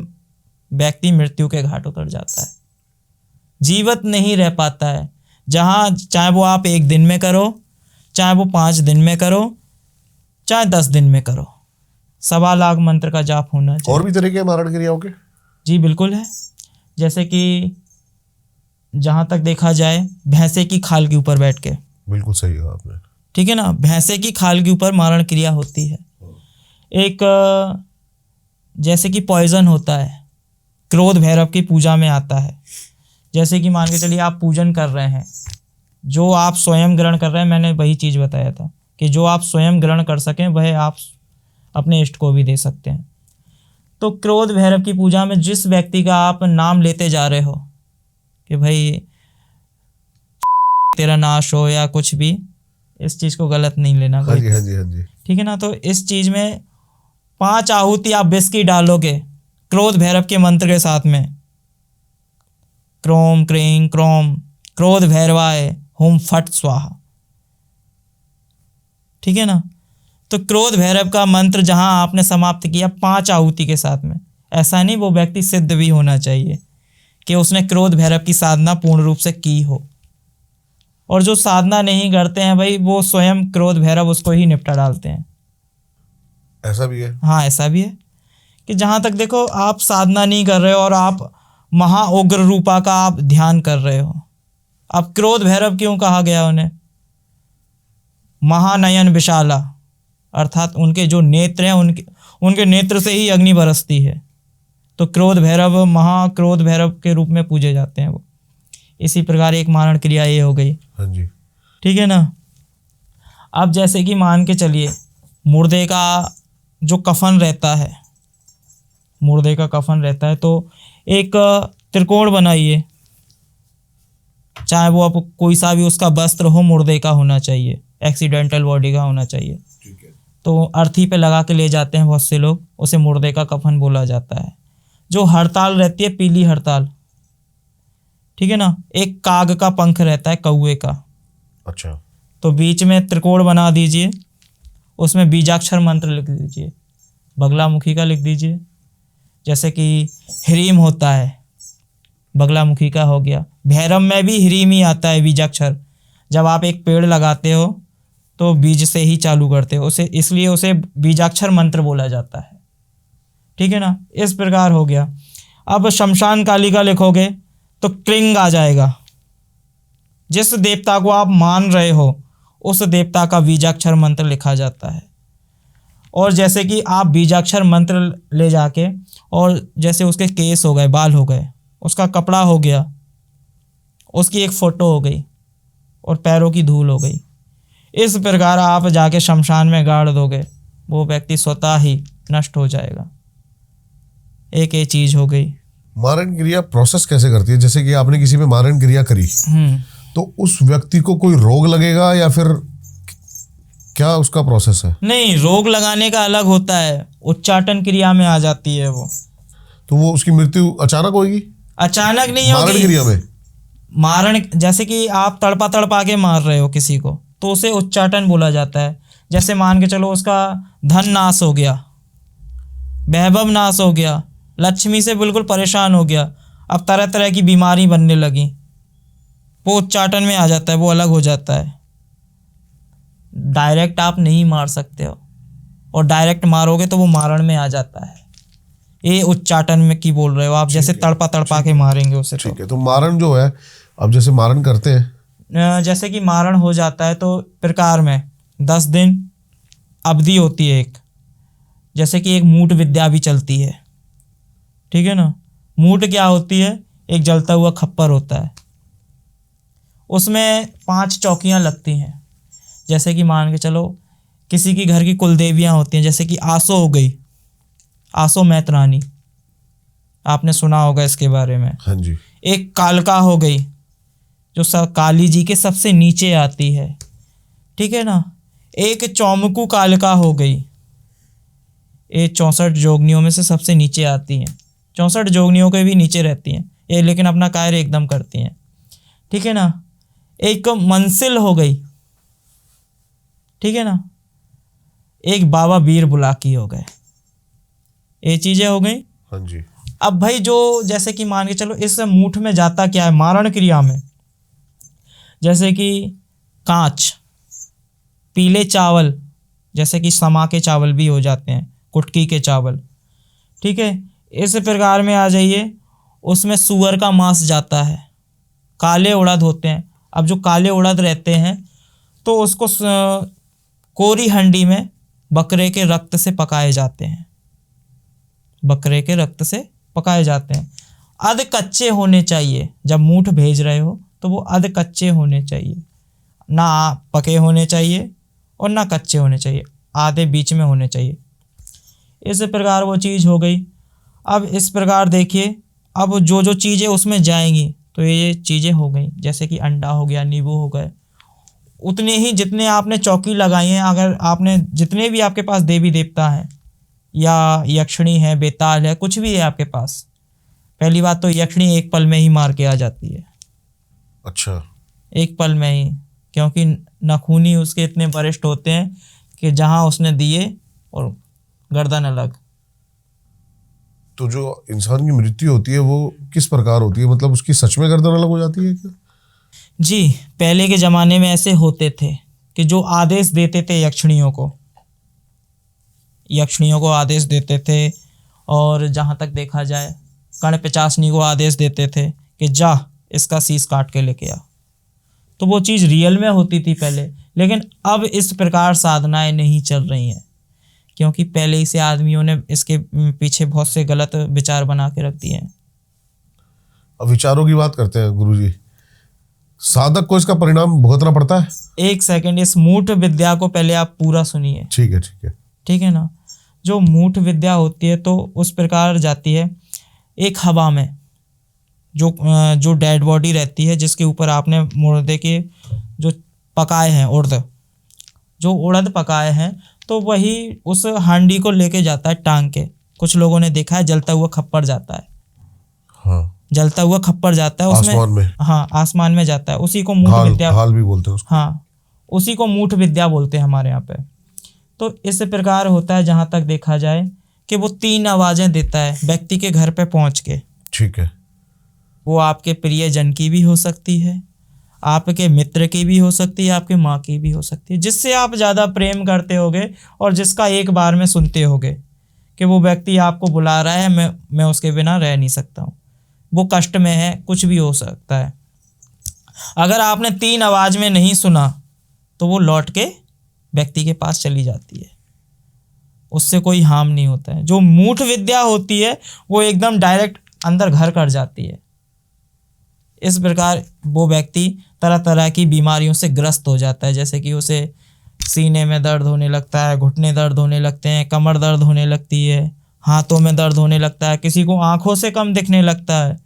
व्यक्ति मृत्यु के घाट उतर जाता है, जीवित नहीं रह पाता है। जहां चाहे वो आप 1 दिन में करो, चाहे वो 5 दिन में करो, चाहे 10 दिन में करो, 1.25 लाख मंत्र का जाप होना चाहिए। और भी तरीके मारण क्रियाओं के? जी बिल्कुल है। जैसे कि जहां तक देखा जाए भैंसे की खाल के ऊपर बैठ के, बिल्कुल सही कहा आपने। ठीक है ना, भैंसे की खाल के ऊपर मारण क्रिया होती है। एक जैसे कि पॉइजन होता है, क्रोध भैरव की पूजा में आता है। जैसे कि मान के चलिए आप पूजन कर रहे हैं, जो आप स्वयं ग्रहण कर रहे हैं, मैंने वही चीज़ बताया था कि जो आप स्वयं ग्रहण कर सकें वह आप अपने इष्ट को भी दे सकते हैं। तो क्रोध भैरव की पूजा में जिस व्यक्ति का आप नाम लेते जा रहे हो कि भाई तेरा नाश हो या कुछ भी, इस चीज़ को गलत नहीं लेना। हाँ जी, हाँ जी, हाँ जी। ठीक है ना, तो इस चीज़ में 5 आहुति आप विष की डालोगे क्रोध भैरव के मंत्र के साथ में, क्रोम क्रीं क्रोम क्रोध भैरवाय हुम फट स्वाहा। ठीक है ना, तो क्रोध भैरव का मंत्र जहां आपने समाप्त किया 5 आहुति के साथ में, ऐसा नहीं, वो व्यक्ति सिद्ध भी होना चाहिए कि उसने क्रोध भैरव की साधना पूर्ण रूप से की हो। और जो साधना नहीं करते हैं भाई, वो स्वयं क्रोध भैरव उसको ही निपटा डालते हैं। ऐसा भी है? हाँ, ऐसा भी है कि जहाँ तक देखो आप साधना नहीं कर रहे हो और आप महाउग्र रूपा का आप ध्यान कर रहे हो। अब क्रोध भैरव क्यों कहा गया उन्हें? महानयन विशाला, अर्थात उनके जो नेत्र हैं, उनके नेत्र से ही अग्नि बरसती है, तो क्रोध भैरव महाक्रोध भैरव के रूप में पूजे जाते हैं वो। इसी प्रकार एक मारण क्रिया ये हो गई। हाँ जी। ठीक है ना, अब जैसे कि मान के चलिए मुर्दे का जो कफन रहता है, मुर्दे का कफन रहता है, तो एक त्रिकोण बनाइए, चाहे वो आप कोई सा भी उसका वस्त्र हो, मुर्दे का होना चाहिए, एक्सीडेंटल बॉडी का होना चाहिए। ठीक है। तो अर्थी पे लगा के ले जाते हैं बहुत से लोग, उसे मुर्दे का कफन बोला जाता है। जो हड़ताल रहती है, पीली हड़ताल, ठीक है ना, एक काग का पंख रहता है, कौवे का। अच्छा। तो बीच में त्रिकोण बना दीजिए, उसमें बीजाक्षर मंत्र लिख दीजिए, बगलामुखी का लिख दीजिए। जैसे कि ह्रीम होता है, बगलामुखी का हो गया। भैरव में भी ह्रीम ही आता है बीजाक्षर। जब आप एक पेड़ लगाते हो तो बीज से ही चालू करते हो उसे, इसलिए उसे बीजाक्षर मंत्र बोला जाता है। ठीक है ना, इस प्रकार हो गया। अब शमशान काली का लिखोगे तो क्रिंग आ जाएगा। जिस देवता को आप मान रहे हो उस देवता का बीजाक्षर मंत्र लिखा जाता है। और जैसे कि आप बीजाक्षर मंत्र ले जाके, और जैसे उसके केस हो गए, बाल हो गए, उसका कपड़ा हो गया, उसकी एक फ़ोटो हो गई और पैरों की धूल हो गई, इस प्रकार आप जाके शमशान में गाड़ दोगे, वो व्यक्ति स्वतः ही नष्ट हो जाएगा। एक चीज़ हो गई। मारण क्रिया प्रोसेस कैसे करती है? जैसे कि आपने किसी पे मारण क्रिया करी, तो उस व्यक्ति को कोई रोग लगेगा या फिर क्या उसका प्रोसेस है? नहीं, रोग लगाने का अलग होता है, उच्चाटन क्रिया में आ जाती है वो। तो वो उसकी मृत्यु अचानक होगी? अचानक नहीं मारण होगी। क्रिया में? मारण, जैसे कि आप तड़पा तड़पा के मार रहे हो किसी को, तो उसे उच्चाटन बोला जाता है। जैसे मान के चलो उसका धन नाश हो गया, वैभव नाश हो गया, लक्ष्मी से बिल्कुल परेशान हो गया, अब तरह तरह की बीमारी बनने लगी, वो उच्चाटन में आ जाता है, वो अलग हो जाता है। डायरेक्ट आप नहीं मार सकते हो, और डायरेक्ट मारोगे तो वो मारण में आ जाता है। ये उच्चाटन में की बोल रहे हो आप, जैसे तड़पा तड़पा के मारेंगे उसे। ठीक है, तो मारण जो है, अब जैसे मारण करते हैं, जैसे कि मारण हो जाता है तो प्रकार में 10 दिन अवधि होती है एक, जैसे कि एक मूठ विद्या भी चलती है, ठीक है ना। मूठ क्या होती है? एक जलता हुआ खप्पर होता है, उसमें 5 चौकियां लगती हैं। जैसे कि मान के चलो किसी की घर की कुल देवियाँ होती हैं, जैसे कि आसो हो गई, आसो मैतरानी, आपने सुना होगा इसके बारे में। हाँ जी। एक कालका हो गई, जो काली जी के सबसे नीचे आती है, ठीक है ना। एक चौमुकू कालका हो गई, ये 64 जोगनियों में से सबसे नीचे आती हैं। 64 जोगनियों के भी नीचे रहती हैं ये, लेकिन अपना कार्य एकदम करती हैं, ठीक है ना। एक मंसिल हो गई, ठीक है ना। एक बाबा वीर बुलाकी हो गए, ये चीजें हो गई। हाँ जी। अब भाई जो, जैसे कि मान के चलो इस मूठ में जाता क्या है मारण क्रिया में, जैसे कि कांच, पीले चावल, जैसे कि समा के चावल भी हो जाते हैं, कुटकी के चावल, ठीक है। इस प्रकार में आ जाइए, उसमें सूअर का मांस जाता है, काले उड़द होते हैं। अब जो काले उड़द रहते हैं तो उसको कोरी हंडी में बकरे के रक्त से पकाए जाते हैं, बकरे के रक्त से पकाए जाते हैं। अध कच्चे होने चाहिए, जब मूठ भेज रहे हो तो वो अध कच्चे होने चाहिए, ना पके होने चाहिए और ना कच्चे होने चाहिए, आधे बीच में होने चाहिए। इस प्रकार वो चीज़ हो गई। अब इस प्रकार देखिए, अब जो जो चीज़ें उसमें जाएंगी तो ये चीज़ें हो गई, जैसे कि अंडा हो गया, नींबू हो गए। उतने ही जितने आपने चौकी लगाई हैं, अगर आपने जितने भी आपके पास देवी देवता हैं या यक्षिणी है, बेताल है, कुछ भी है आपके पास, पहली बात तो यक्षिणी एक पल में ही मार के आ जाती है। अच्छा। एक पल में ही, क्योंकि नखूनी उसके इतने वरिष्ठ होते हैं कि जहां उसने दिए और गर्दन अलग। तो जो इंसान की मृत्यु होती है वो किस प्रकार होती है, मतलब उसकी सच में गर्दन अलग हो जाती है क्या? जी, पहले के ज़माने में ऐसे होते थे कि जो आदेश देते थे यक्षिणियों को आदेश देते थे, और जहाँ तक देखा जाए कर्ण पिचासनी को आदेश देते थे कि जा इसका शीश काट के लेके आ। तो वो चीज़ रियल में होती थी पहले, लेकिन अब इस प्रकार साधनाएं नहीं चल रही हैं, क्योंकि पहले ही से आदमियों ने इसके पीछे बहुत से गलत विचार बना के रख दिए हैं। अब विचारों की बात करते हैं गुरुजी, साधक को इसका परिणाम भुगतना पड़ता है? एक सेकंड, इस मूठ विद्या को पहले आप पूरा सुनिए। ठीक है, ठीक है, ठीक है ना। जो मूठ विद्या होती है तो उस प्रकार जाती है, एक हवा में जो डेड बॉडी रहती है, जिसके ऊपर आपने मुर्दे के जो पकाए हैं उड़द पकाए हैं, तो वही उस हांडी को लेके जाता है टांग के। कुछ लोगों ने देखा है जलता हुआ खप्पर जाता है। हाँ, जलता हुआ खप्पर जाता है उसमें, आसमान में। हाँ, आसमान में जाता है। उसी को मूठ विद्या, ढाल भी बोलते हैं उसको। हाँ, उसी को मूठ विद्या बोलते हैं हमारे यहाँ पे। तो इस प्रकार होता है, जहाँ तक देखा जाए कि वो 3 आवाज़ें देता है व्यक्ति के घर पे पहुँच के। ठीक है। वो आपके प्रियजन की भी हो सकती है, आपके मित्र की भी हो सकती है, आपके माँ की भी हो सकती है, जिससे आप ज़्यादा प्रेम करते होगे और जिसका एक बार में सुनते होगे कि वो व्यक्ति आपको बुला रहा है, मैं उसके बिना रह नहीं सकता हूँ, वो कष्ट में है, कुछ भी हो सकता है। अगर आपने 3 आवाज़ में नहीं सुना तो वो लौट के व्यक्ति के पास चली जाती है, उससे कोई हार्म नहीं होता है। जो मूठ विद्या होती है वो एकदम डायरेक्ट अंदर घर कर जाती है। इस प्रकार वो व्यक्ति तरह तरह की बीमारियों से ग्रस्त हो जाता है, जैसे कि उसे सीने में दर्द होने लगता है, घुटने दर्द होने लगते हैं, कमर दर्द होने लगती है, हाथों में दर्द होने लगता है, किसी को आंखों से कम दिखने लगता है,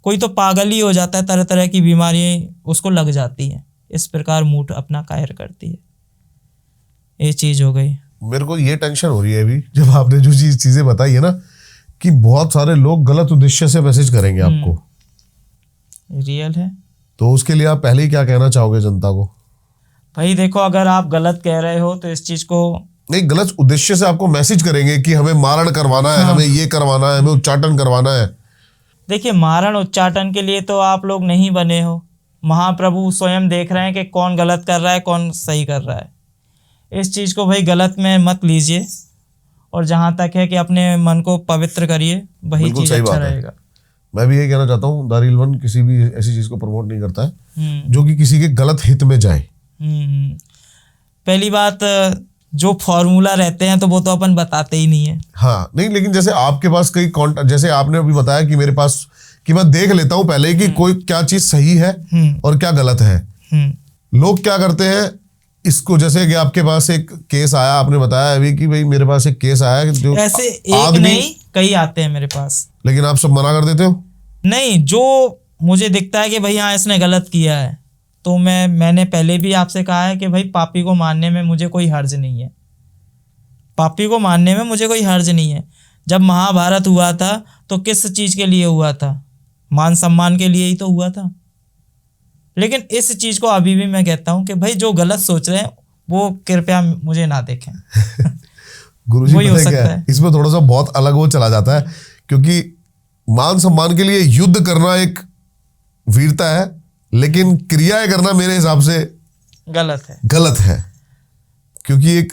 कोई तो पागल ही हो जाता है, तरह तरह की बीमारियां उसको लग जाती हैं। इस प्रकार मूठ अपना कायर करती है। ये चीज हो गई। मेरे को ये टेंशन हो रही है अभी जब आपने जो चीजें बताई है ना, कि बहुत सारे लोग गलत उद्देश्य से मैसेज करेंगे आपको। रियल है। तो उसके लिए आप पहले ही क्या कहना चाहोगे जनता को? भाई देखो, अगर आप गलत कह रहे हो तो इस चीज को नहीं, गलत उद्देश्य से आपको मैसेज करेंगे कि हमें मारण करवाना है, हमें ये करवाना है, हमें उच्चाटन करवाना है। देखिए, मारण उच्चाटन के लिए तो आप लोग नहीं बने हो। महाप्रभु स्वयं देख रहे हैं कि कौन गलत कर रहा है, कौन सही कर रहा है। इस चीज़ को भाई गलत में मत लीजिए, और जहाँ तक है कि अपने मन को पवित्र करिए, वही चीज़ अच्छा रहेगा। मैं भी ये कहना चाहता हूँ, दारिल वन किसी भी ऐसी चीज़ को प्रमोट नहीं करता है जो कि किसी के गलत हित में जाए। पहली बात, जो फॉर्मूला रहते हैं तो वो तो अपन बताते ही नहीं है। हाँ नहीं, लेकिन जैसे आपके पास कई जैसे आपने अभी बताया कि मेरे पास, कि मैं देख लेता हूं पहले कि कोई क्या चीज सही है और क्या गलत है। लोग क्या करते हैं इसको, जैसे कि आपके पास एक केस आया, आपने बताया अभी कि भाई मेरे पास एक केस आया जो ऐसे एक नहीं कई आते हैं मेरे पास, लेकिन आप सब मना कर देते हो। नहीं, जो मुझे दिखता है कि भाई हाँ इसने गलत किया है, तो मैंने पहले भी आपसे कहा है कि भाई पापी को मानने में मुझे कोई हर्ज नहीं है। पापी को मानने में मुझे कोई हर्ज नहीं है। जब महाभारत हुआ था तो किस चीज़ के लिए हुआ था? मान सम्मान के लिए ही तो हुआ था। लेकिन इस चीज़ को अभी भी मैं कहता हूँ कि भाई जो गलत सोच रहे हैं वो कृपया मुझे ना देखें। गुरुजी वही हो पता है सकता क्या है। इसमें थोड़ा सा बहुत अलग वो चला जाता है, क्योंकि मान सम्मान के लिए युद्ध करना एक वीरता है, लेकिन क्रियाएं करना मेरे हिसाब से गलत है। क्योंकि एक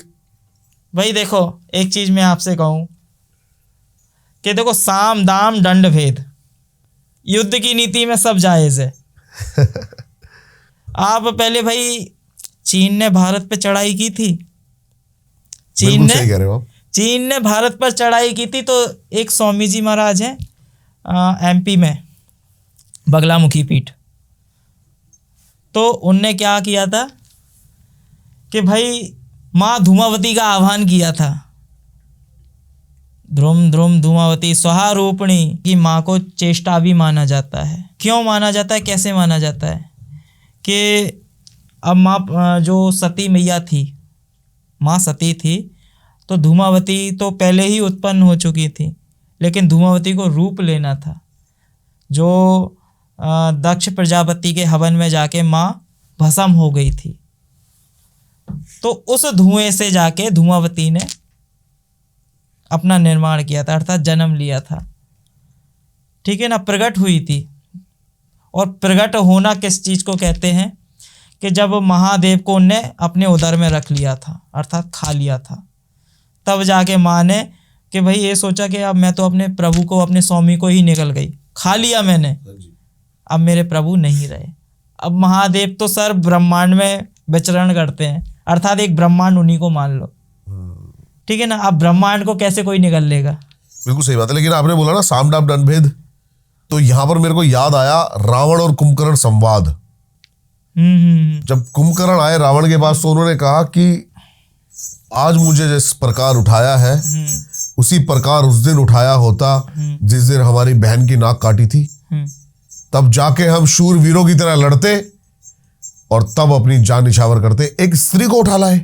भाई देखो, एक चीज मैं आपसे कहूं कि देखो, साम दाम दंड भेद, युद्ध की नीति में सब जायज है। आप पहले भाई, चीन ने भारत पे चढ़ाई की थी। सही कह रहे हो आप। चीन ने भारत पर चढ़ाई की थी, तो एक स्वामी जी महाराज हैं एमपी में, बगलामुखी पीठ, तो उनने क्या किया था कि भाई माँ धूमावती का आह्वान किया था। ध्रुम ध्रुम धूमावती स्वाहारूपिणी की माँ को चेष्टा भी माना जाता है। क्यों माना जाता है, कैसे माना जाता है कि अब माँ जो सती मैया थी, माँ सती थी, तो धूमावती तो पहले ही उत्पन्न हो चुकी थी, लेकिन धूमावती को रूप लेना था। जो दक्ष प्रजापति के हवन में जाके माँ भस्म हो गई थी, तो उस धुएं से जाके धूमावती ने अपना निर्माण किया था, अर्थात जन्म लिया था। ठीक है ना, प्रकट हुई थी। और प्रकट होना किस चीज़ को कहते हैं कि जब महादेव को उनने अपने उदर में रख लिया था, अर्थात खा लिया था, तब जाके माँ ने कि भाई ये सोचा कि अब मैं तो अपने प्रभु को, अपने स्वामी को ही निकल गई, खा लिया मैंने, अब मेरे प्रभु नहीं रहे। अब महादेव तो सर ब्रह्मांड में विचरण करते हैं, अर्थात एक ब्रह्मांड उन्हीं को मान लो। ठीक है ना, अब ब्रह्मांड को कैसे कोई निगल लेगा? बिल्कुल सही बात है। लेकिन आपने बोला ना साम दाम दंड भेद, तो यहाँ पर मेरे को याद आया रावण और कुंभकर्ण संवाद। जब कुंभकर्ण आए रावण के पास, तो उन्होंने कहा कि आज मुझे जिस प्रकार उठाया है उसी प्रकार उस दिन उठाया होता जिस दिन हमारी बहन की नाक काटी थी, तब जाके हम शूरवीरों की तरह लड़ते और तब अपनी जान निछावर करते। एक स्त्री को उठा लाए,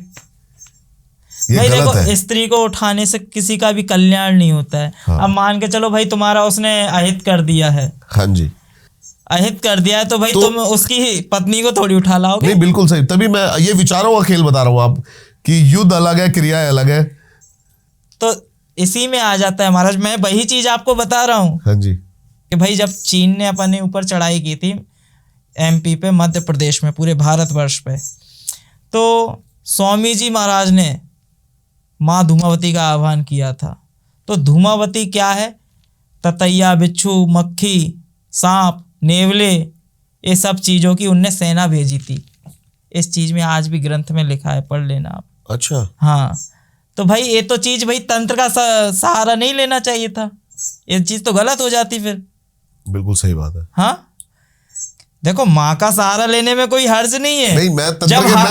ये भाई गलत देखो, है। स्त्री को उठाने से किसी का भी कल्याण नहीं होता है। हाँ। अब मान के चलो भाई, तुम्हारा उसने अहित कर दिया है, हाँ जी, अहित कर दिया है, तो भाई तुम उसकी पत्नी को थोड़ी उठा लाओगे। नहीं बिल्कुल सही। तभी मैं ये विचारों का खेल बता रहा हूँ आप, कि युद्ध अलग है, क्रियाएं अलग है। तो इसी में आ जाता है महाराज, मैं वही चीज आपको बता रहा हूँ। हाँ जी, कि भाई जब चीन ने अपने ऊपर चढ़ाई की थी एमपी पे, मध्य प्रदेश में, पूरे भारतवर्ष पे, तो स्वामी जी महाराज ने माँ धूमावती का आह्वान किया था। तो धूमावती क्या है? ततैया, बिच्छू, मक्खी, सांप, नेवले, ये सब चीज़ों की उनने सेना भेजी थी। इस चीज़ में आज भी ग्रंथ में लिखा है, पढ़ लेना आप। अच्छा, हाँ, तो भाई ये तो चीज़ भाई तंत्र का सहारा नहीं लेना चाहिए था, ये चीज़ तो गलत हो जाती फिर। बिल्कुल सही बात है। हाँ, देखो, माँ का सहारा लेने में कोई हर्ज नहीं है। नहीं, मैं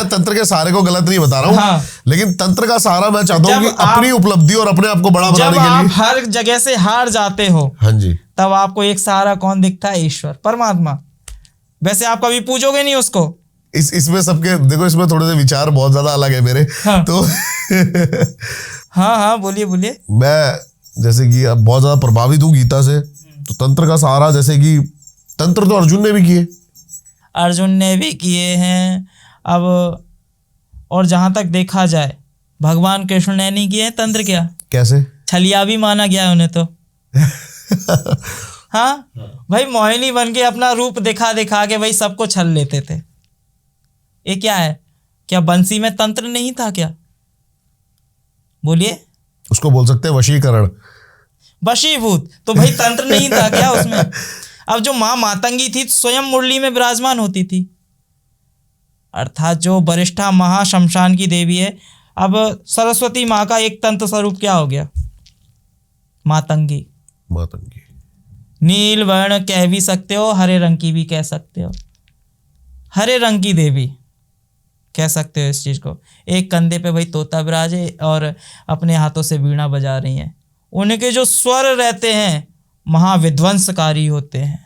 तंत्र के सहारे को गलत नहीं बता रहा हूँ। हाँ। लेकिन तंत्र का सहारा मैं चाहता हूँ कि अपनी उपलब्धि और अपने आप को बड़ा बनाने के लिए। आप हर जगह से हार जाते हो, हाँ जी, तब आपको एक सहारा कौन दिखता है? ईश्वर, परमात्मा। वैसे आप कभी पूछोगे नहीं उसको। इसमें सबके देखो, इसमें थोड़े से विचार बहुत ज्यादा अलग है मेरे। हाँ। तो हाँ हाँ, बोलिए बोलिए। मैं जैसे कि अब बहुत ज्यादा प्रभावित हूँ गीता से, तो तंत्र का सहारा, जैसे कि तंत्र तो अर्जुन ने भी किए, अर्जुन ने भी किए हैं। अब और जहाँ तक देखा जाए भगवान कृष्ण ने नहीं किए हैं तंत्र। क्या कैसे? छलिया भी माना गया है उन्हें तो। हाँ भाई, मोहिनी बन के अपना रूप दिखा दिखा के भाई सबको छल लेते थे। ये क्या है? क्या बंसी में तंत्र नहीं था क्या? बोलिए। उसको बोल सकते हैं वशीकरण। वशीभूत तो भाई तंत्र नहीं था क्या उसमें? अब जो माँ मातंगी थी स्वयं मुरली में विराजमान होती थी, अर्थात जो वरिष्ठा महाशमशान की देवी है। अब सरस्वती माँ का एक तंत्र स्वरूप क्या हो गया? मातंगी। मातंगी नील वर्ण कह भी सकते हो, हरे रंग की भी कह सकते हो, हरे रंग की देवी कह सकते हो इस चीज को। एक कंधे पे भाई तोता विराजे और अपने हाथों से वीणा बजा रही हैं। उनके जो स्वर रहते हैं महाविध्वंसकारी होते हैं।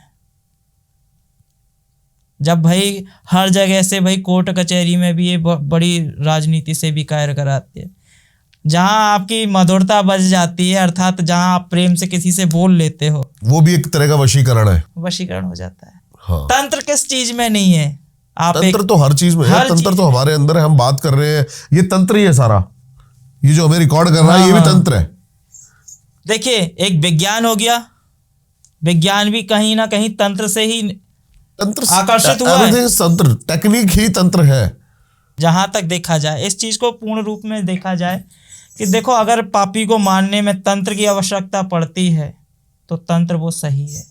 जब भाई हर जगह से भाई कोर्ट कचहरी में भी ये बड़ी राजनीति से भी कायर कराते हैं। जहां आपकी मधुरता बज जाती है, अर्थात जहां आप प्रेम से किसी से बोल लेते हो, वो भी एक तरह का वशीकरण है। वशीकरण हो जाता है। हाँ। तंत्र किस चीज में नहीं है? आप तंत्र तो हर चीज में है। तंत्र तो हमारे अंदर है, हम बात कर रहे हैं, ये तंत्र ही है सारा। ये जो हमें रिकॉर्ड कर रहा है ये भी तंत्र है। देखिए, एक विज्ञान हो गया, विज्ञान भी कहीं ना कहीं तंत्र से ही तंत्र आकर्षित हुआ है। तंत्र टेक्निक ही तंत्र है। जहां तक देखा जाए, इस चीज को पूर्ण रूप में देखा जाए कि देखो, अगर पापी को मारने में तंत्र की आवश्यकता पड़ती है तो तंत्र वो सही है।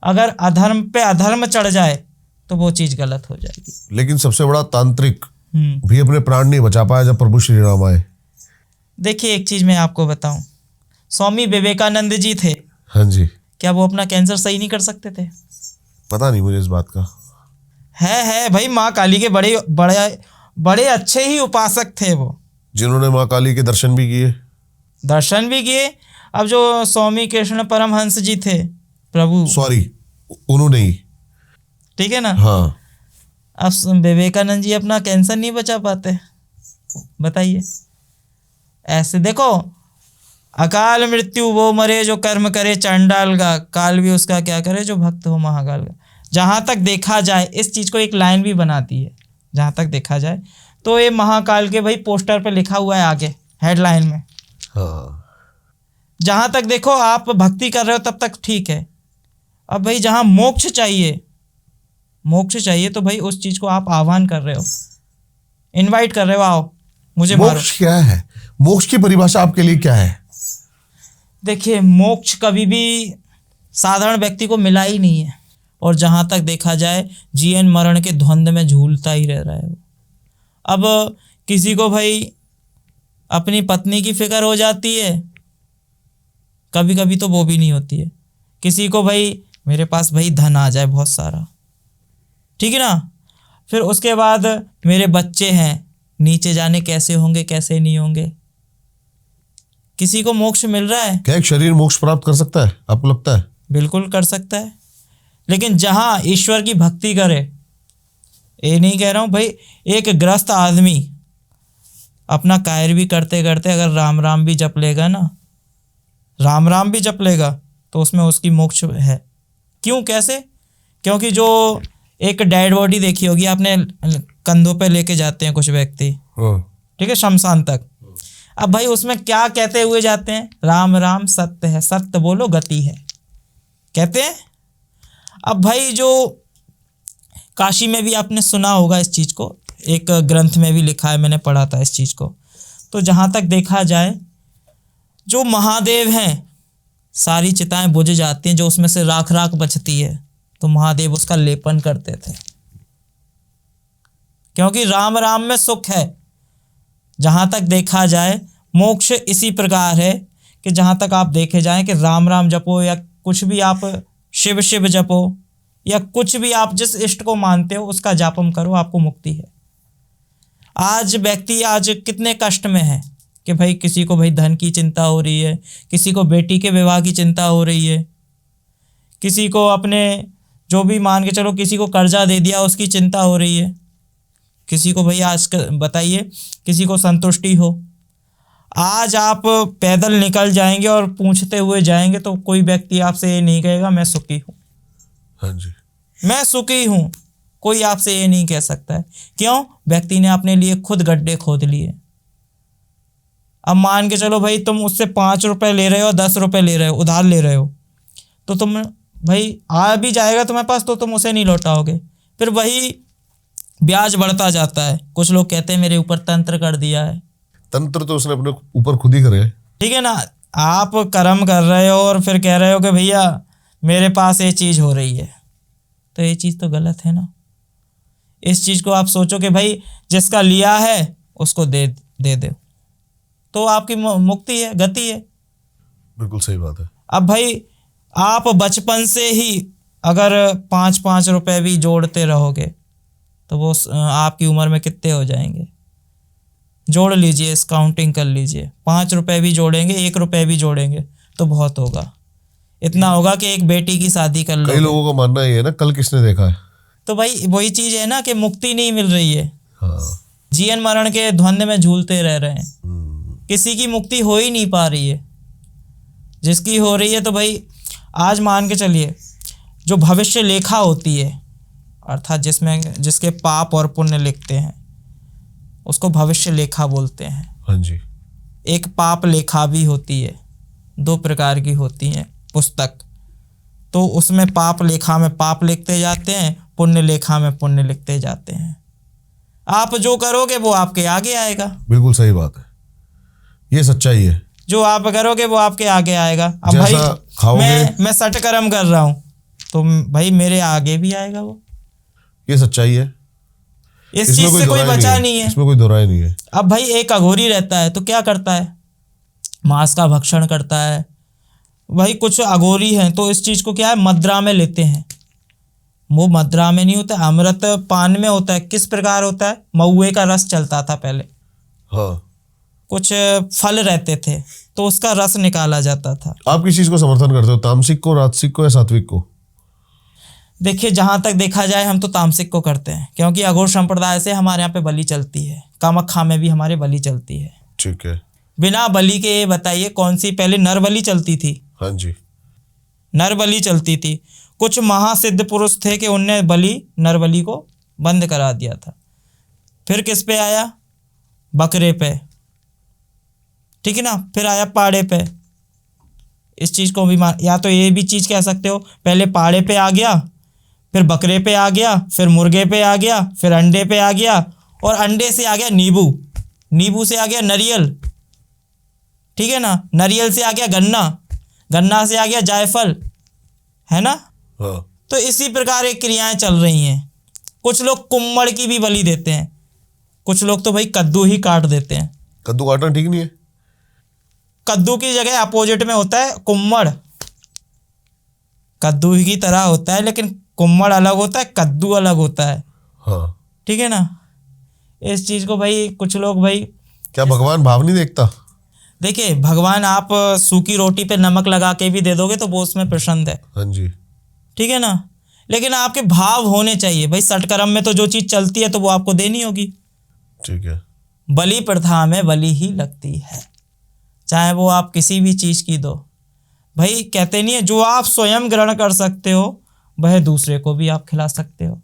अगर अधर्म पे अधर्म चढ़ जाए तो वो चीज गलत हो जाएगी। लेकिन सबसे बड़ा तांत्रिक भी अपने प्राण नहीं बचा पाया जब प्रभु श्री राम आए। देखिए, एक चीज मैं आपको बताऊं, स्वामी विवेकानंद जी थे। हाँ जी। क्या वो अपना कैंसर सही नहीं कर सकते थे? पता नहीं मुझे इस बात का। है भाई, माँ काली के बड़े बड़े बड़े अच्छे ही उपासक थे वो, जिन्होंने माँ काली के दर्शन भी किए। दर्शन भी किए। अब जो स्वामी कृष्ण परमहंस जी थे, प्रभु, सॉरी, उन्होंने ही, ठीक है ना। हाँ। अब विवेकानंद जी अपना कैंसर नहीं बचा पाते, बताइए। ऐसे देखो, अकाल मृत्यु वो मरे जो कर्म करे चंडाल का, काल भी उसका क्या करे जो भक्त हो महाकाल का। जहाँ तक देखा जाए, इस चीज़ को एक लाइन भी बनाती है, जहाँ तक देखा जाए तो ये महाकाल के भाई पोस्टर पे लिखा हुआ है आगे हेडलाइन में। हाँ। जहाँ तक देखो, आप भक्ति कर रहे हो तब तक ठीक है। अब भाई जहाँ मोक्ष चाहिए, मोक्ष चाहिए तो भाई उस चीज़ को आप आह्वान कर रहे हो, इनवाइट कर रहे हो, आओ मुझे मारो। मोक्ष क्या है? मोक्ष की परिभाषा आपके लिए क्या है? देखिए, मोक्ष कभी भी साधारण व्यक्ति को मिला ही नहीं है। और जहाँ तक देखा जाए, जीवन मरण के द्वंद में झूलता ही रह रहा है वो। अब किसी को भाई अपनी पत्नी की फिक्र हो जाती है, कभी कभी तो वो भी नहीं होती है। किसी को भाई मेरे पास भाई धन आ जाए बहुत सारा, ठीक है ना। फिर उसके बाद मेरे बच्चे हैं, नीचे जाने कैसे होंगे कैसे नहीं होंगे। किसी को मोक्ष मिल रहा है? क्या एक शरीर मोक्ष प्राप्त कर सकता है, आपको लगता है? बिल्कुल कर सकता है, लेकिन जहाँ ईश्वर की भक्ति करे। ये नहीं कह रहा हूँ भाई, एक ग्रस्त आदमी अपना कार्य भी करते करते अगर राम राम भी जप लेगा ना, राम राम भी जप लेगा, तो उसमें उसकी मोक्ष है। क्यों, कैसे? क्योंकि जो एक डेड बॉडी देखी होगी आपने, कंधों पे लेके जाते हैं कुछ व्यक्ति, ठीक है, शमशान तक। अब भाई उसमें क्या कहते हुए जाते हैं? राम राम सत्य है, सत्य बोलो गति है, कहते हैं। अब भाई जो काशी में भी आपने सुना होगा इस चीज़ को, एक ग्रंथ में भी लिखा है, मैंने पढ़ा था इस चीज़ को। तो जहाँ तक देखा जाए, जो महादेव हैं, सारी चिताएं बुझ जाती हैं, जो उसमें से राख राख बचती है तो महादेव उसका लेपन करते थे, क्योंकि राम राम में सुख है। जहाँ तक देखा जाए, मोक्ष इसी प्रकार है कि जहाँ तक आप देखे जाएं कि राम राम जपो या कुछ भी आप शिव शिव जपो या कुछ भी आप जिस इष्ट को मानते हो उसका जापम करो, आपको मुक्ति है। आज व्यक्ति आज कितने कष्ट में है कि भाई किसी को भाई धन की चिंता हो रही है, किसी को बेटी के विवाह की चिंता हो रही है, किसी को अपने जो भी मान के चलो किसी को कर्जा दे दिया उसकी चिंता हो रही है, किसी को भैया आज बताइए किसी को संतुष्टि हो। आज आप पैदल निकल जाएंगे और पूछते हुए जाएंगे तो कोई व्यक्ति आपसे ये नहीं कहेगा मैं सुखी हूँ। हाँ जी, मैं सुखी हूँ, कोई आपसे ये नहीं कह सकता है। क्यों? व्यक्ति ने अपने लिए खुद गड्ढे खोद लिए। अब मान के चलो भाई तुम उससे 5 रुपए ले रहे हो, 10 रुपए ले रहे हो, उधार ले रहे हो, तो तुम भाई आ भी जाएगा तुम्हारे पास तो तुम उसे नहीं लौटाओगे, फिर वही ब्याज बढ़ता जाता है। कुछ लोग कहते हैं मेरे ऊपर तंत्र कर दिया है। तंत्र तो उसने अपने ऊपर खुद ही करे है। ठीक है ना, आप कर्म कर रहे हो और फिर कह रहे हो कि भैया मेरे पास ये चीज़ हो रही है, तो ये चीज़ तो गलत है ना। इस चीज़ को आप सोचो कि भाई जिसका लिया है उसको दे दो, तो आपकी मुक्ति है, गति है। बिल्कुल सही बात है। अब भाई आप बचपन से ही अगर 5-5 रुपए भी जोड़ते रहोगे तो वो आपकी उम्र में कितने हो जाएंगे? जोड़ लीजिए, इस काउंटिंग कर लीजिए। 5 रुपए भी जोड़ेंगे, 1 रुपए भी जोड़ेंगे तो बहुत होगा। इतना होगा कि एक बेटी की शादी कर लो। कई लोगों का मानना ये है ना, कल किसने देखा है। तो भाई वही चीज़ है ना कि मुक्ति नहीं मिल रही है। हाँ। जीवन मरण के द्वंद में झूलते रह रहे हैं, किसी की मुक्ति हो ही नहीं पा रही है। जिसकी हो रही है तो भाई आज मान के चलिए जो भविष्य लेखा होती है, अर्थात जिसके पाप और पुण्य लिखते हैं उसको भविष्य लेखा बोलते हैं। हाँ जी। एक पाप लेखा भी होती है, 2 प्रकार की होती हैं पुस्तक। तो उसमें पाप लेखा में पाप लिखते जाते हैं, पुण्य लेखा में पुण्य लिखते जाते हैं। आप जो करोगे वो आपके आगे आएगा। बिल्कुल सही बात है, ये सच्चाई है। जो आप करोगे वो आपके आगे आएगा। अब जैसा भाई खाओगे, मैं सटकर्म कर रहा हूँ तो भाई मेरे आगे भी आएगा वो। ये सच्चाई है। इस चीज से कोई बचा नहीं है। इसमें कोई दोहराई नहीं है। अब भाई एक अघोरी रहता है तो क्या करता है? मांस का भक्षण करता है। भाई कुछ अघोरी हैं तो इस चीज को क्या है, मदिरा में लेते हैं। वो मदिरा में नहीं होता, अमृत पान में होता है। किस प्रकार होता है? महुए का रस चलता था पहले। हाँ। कुछ फल रहते थे तो उसका रस निकाला जाता था। आप किस चीज को समर्थन करते हो, तामसिक को, राजसिक को या सात्विक को? देखिए जहां तक देखा जाए हम तो तामसिक को करते हैं, क्योंकि अघोर संप्रदाय से हमारे यहाँ पे बलि चलती है। कामाख्या में भी हमारे बलि चलती है। ठीक है। बिना बलि के ये बताइए कौन सी पहले नर बलि चलती थी? हाँ जी। नर बलि चलती थी। कुछ महासिद्ध पुरुष थे कि उनने नर बलि को बंद करा दिया था। फिर किस पे आया? बकरे पे। ठीक है ना, फिर आया पाड़े पे। इस चीज को भी या तो ये भी चीज कह सकते हो, पहले पाड़े पे आ गया, फिर बकरे पे आ गया, फिर मुर्गे पे आ गया, फिर अंडे पे आ गया, और अंडे से आ गया नींबू, नींबू से आ गया नारियल। ठीक है ना, नारियल से आ गया गन्ना, गन्ना से आ गया जायफल, है ना। हाँ। तो इसी प्रकार एक क्रियाएं चल रही हैं। कुछ लोग कुम्मड़ की भी बलि देते हैं, कुछ लोग तो भाई कद्दू ही काट देते हैं। कद्दू काटना ठीक नहीं है? कद्दू की जगह अपोजिट में होता है कुम्मड़। कद्दू ही की तरह होता है लेकिन कुम्मड़ अलग होता है, कद्दू अलग होता है। हाँ। ठीक है ना। इस चीज को भाई कुछ लोग भाई, क्या भगवान भाव नहीं देखता? देखिए भगवान आप सूखी रोटी पे नमक लगा के भी दे दोगे तो वो उसमें प्रसन्न है। हाँ जी। ठीक है ना, लेकिन आपके भाव होने चाहिए भाई। सटकर्म में तो जो चीज चलती है तो वो आपको देनी होगी। ठीक है। बलि प्रथा में बलि ही लगती है, चाहे वो आप किसी भी चीज की दो। भाई कहते नहीं है जो आप स्वयं ग्रहण कर सकते हो वह दूसरे को भी आप खिला सकते हो,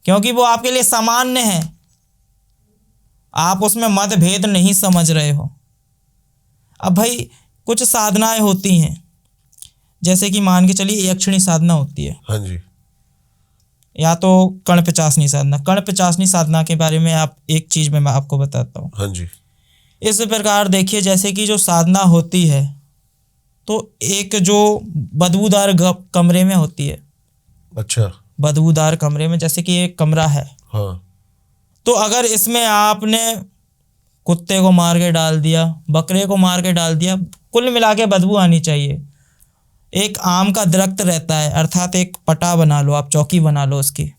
क्योंकि वो आपके लिए सामान्य है। आप उसमें मतभेद नहीं समझ रहे हो। अब भाई कुछ साधनाएं होती हैं, जैसे कि मान के चलिए यक्षिणी साधना होती है। हाँ जी। या तो कर्णपिचासनी साधना। कर्णपिचासनी साधना के बारे में आप एक चीज मैं आपको बताता हूँ। हाँ जी। इस प्रकार देखिए, जैसे कि जो साधना होती है तो एक जो बदबूदार कमरे में होती है। अच्छा। बदबूदार कमरे में, जैसे कि एक कमरा है। हाँ। तो अगर इसमें आपने कुत्ते को मार के डाल दिया, बकरे को मार के डाल दिया, कुल मिला के बदबू आनी चाहिए। एक आम का दरख्त रहता है, अर्थात एक पटा बना लो आप, चौकी बना लो उसकी,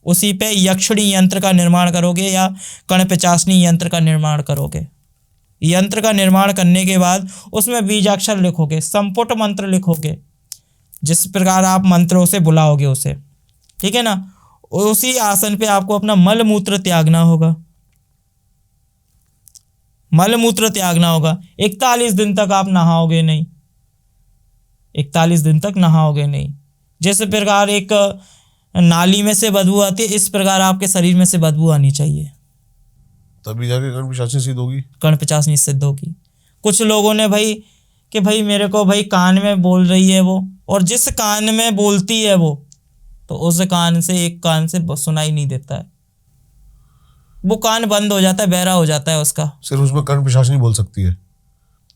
उसी पे यक्षिणी यंत्र का निर्माण करोगे या कर्णपिचासनी यंत्र का निर्माण करोगे। यंत्र का निर्माण करने के बाद उसमें बीजाक्षर लिखोगे, संपुट मंत्र लिखोगे, जिस प्रकार आप मंत्रों से बुलाओगे उसे, ठीक है ना, उसी आसन पे आपको अपना मल मूत्र त्यागना होगा। मल मूत्र त्यागना होगा। 41 दिन तक आप नहाओगे नहीं, 41 दिन तक नहाओगे नहीं। जिस प्रकार एक नाली में से बदबू आती है, इस प्रकार आपके शरीर में से बदबू आनी चाहिए, तभी जाके कर्ण पिशाचिनी सिद्ध होगी। कर्ण पिशाचिनी सिद्ध होगी। कुछ लोगों ने भाई कि भाई मेरे को भाई कान में बोल रही है वो, और जिस कान में बोलती है वो, तो उस कान से एक कान से सुनाई नहीं देता है, वो कान बंद हो जाता है, बहरा हो जाता है उसका। सिर्फ उसमें कर्ण पिशाचिनी बोल सकती है,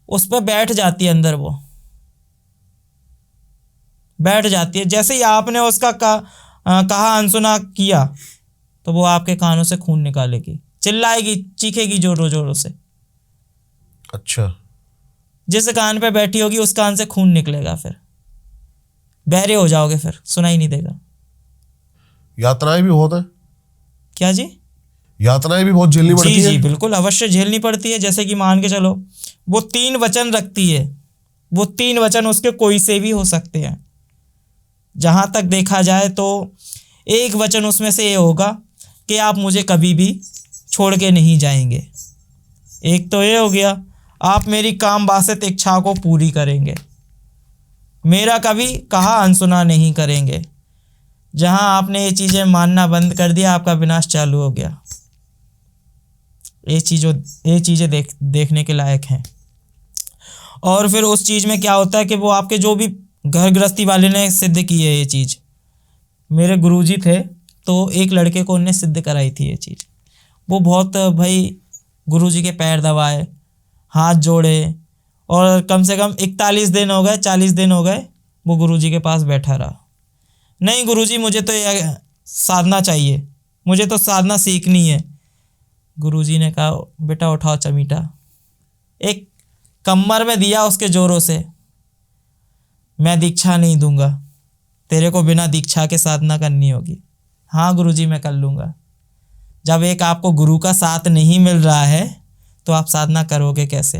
उस पर बैठ जाती है अंदर, वो बैठ जाती है। जैसे ही आपने उसका कहा अनसुना किया, तो वो आपके कानों से खून निकालेगी, चिल्लाएगी, चीखेगी जोरों जोरों से। अच्छा, जिस कान पे बैठी होगी उस कान से खून निकलेगा, फिर बहरे हो जाओगे, फिर सुनाई नहीं देगा। यातनाएं भी बहुत है। क्या जी? यातनाएं भी बहुत झेलनी पड़ती जी है। जी बिल्कुल, अवश्य झेलनी पड़ती है। जैसे कि मान के चलो वो 3 वचन रखती है, वो 3 वचन उसके कोई से भी हो सकते हैं। जहां तक देखा जाए तो एक वचन उसमें से ये होगा कि आप मुझे कभी भी छोड़ के नहीं जाएंगे। एक तो ये हो गया, आप मेरी काम वासित इच्छा को पूरी करेंगे, मेरा कभी कहा अनसुना नहीं करेंगे। जहां आपने ये चीज़ें मानना बंद कर दिया, आपका विनाश चालू हो गया। ये चीज़ें देखने के लायक हैं। और फिर उस चीज़ में क्या होता है कि वो आपके जो भी घर गृहस्थी वाले ने सिद्ध की है ये चीज़, मेरे गुरुजी थे तो एक लड़के को उनने सिद्ध कराई थी ये चीज़। वो बहुत भाई गुरुजी के पैर दबाए, हाथ जोड़े, और कम से कम 41 दिन हो गए, 40 दिन हो गए, वो गुरुजी के पास बैठा रहा। नहीं गुरुजी, मुझे तो ये साधना चाहिए, मुझे तो साधना सीखनी है। गुरुजी ने कहा बेटा उठाओ चमीटा, एक कमर में दिया उसके जोरों से, मैं दीक्षा नहीं दूंगा, तेरे को बिना दीक्षा के साधना करनी होगी। हाँ गुरुजी मैं कर लूँगा। जब एक आपको गुरु का साथ नहीं मिल रहा है तो आप साधना करोगे कैसे?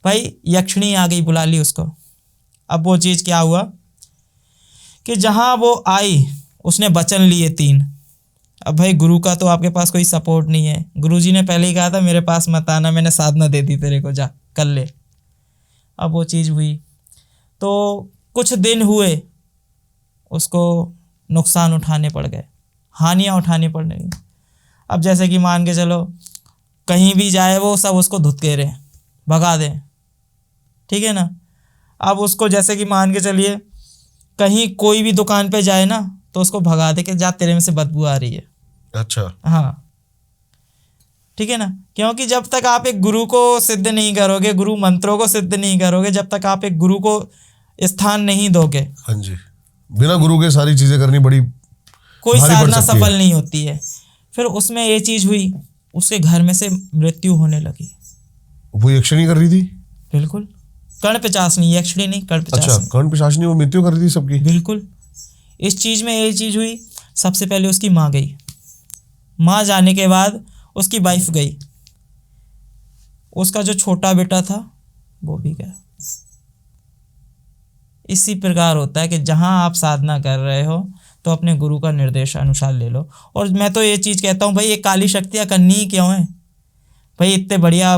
भाई यक्षिणी आ गई, बुला ली उसको। अब वो चीज़ क्या हुआ कि जहाँ वो आई उसने वचन लिए 3। अब भाई गुरु का तो आपके पास कोई सपोर्ट नहीं है। गुरुजी ने पहले ही कहा था मेरे पास मत आना, मैंने साधना दे दी तेरे को, जा कर ले। अब वो चीज़ हुई तो कुछ दिन हुए, उसको नुकसान उठाने पड़ गए, हानियाँ उठानी पड़ गई। अब जैसे कि मान के चलो कहीं भी जाए वो सब उसको धुतकेरे भगा दें, ठीक है ना। अब उसको जैसे कि मान के चलिए कहीं कोई भी दुकान पे जाए ना तो उसको भगा दे कि जा तेरे में से बदबू आ रही है। अच्छा, हाँ ठीक है ना, क्योंकि जब तक आप एक गुरु को सिद्ध नहीं करोगे, गुरु मंत्रों को सिद्ध नहीं करोगे, जब तक आप एक गुरु को स्थान नहीं दोगे, हाँ जी, बिना गुरु के सारी चीजें करनी बड़ी कोई भारी पड़ साधना सकती है। सफल नहीं होती है। फिर उसमें ये चीज हुई, उसके घर में से मृत्यु होने लगी। वो यक्षिणी कर रही थी? बिल्कुल, कर्ण पिशाचिनी, यक्षिणी नहीं, कर्ण अच्छा, पिशाचिनी। कर्ण पिशाचिनी वो मृत्यु कर रही थी सबकी? बिल्कुल। इस चीज में ये चीज हुई, सबसे पहले उसकी माँ गई, माँ जाने के बाद उसकी वाइफ गई, उसका जो छोटा बेटा था वो भी गया। इसी प्रकार होता है कि जहाँ आप साधना कर रहे हो तो अपने गुरु का निर्देश अनुसार ले लो। और मैं तो ये चीज़ कहता हूँ भाई, ये काली शक्तियाँ करनी ही क्यों है भाई? इतने बढ़िया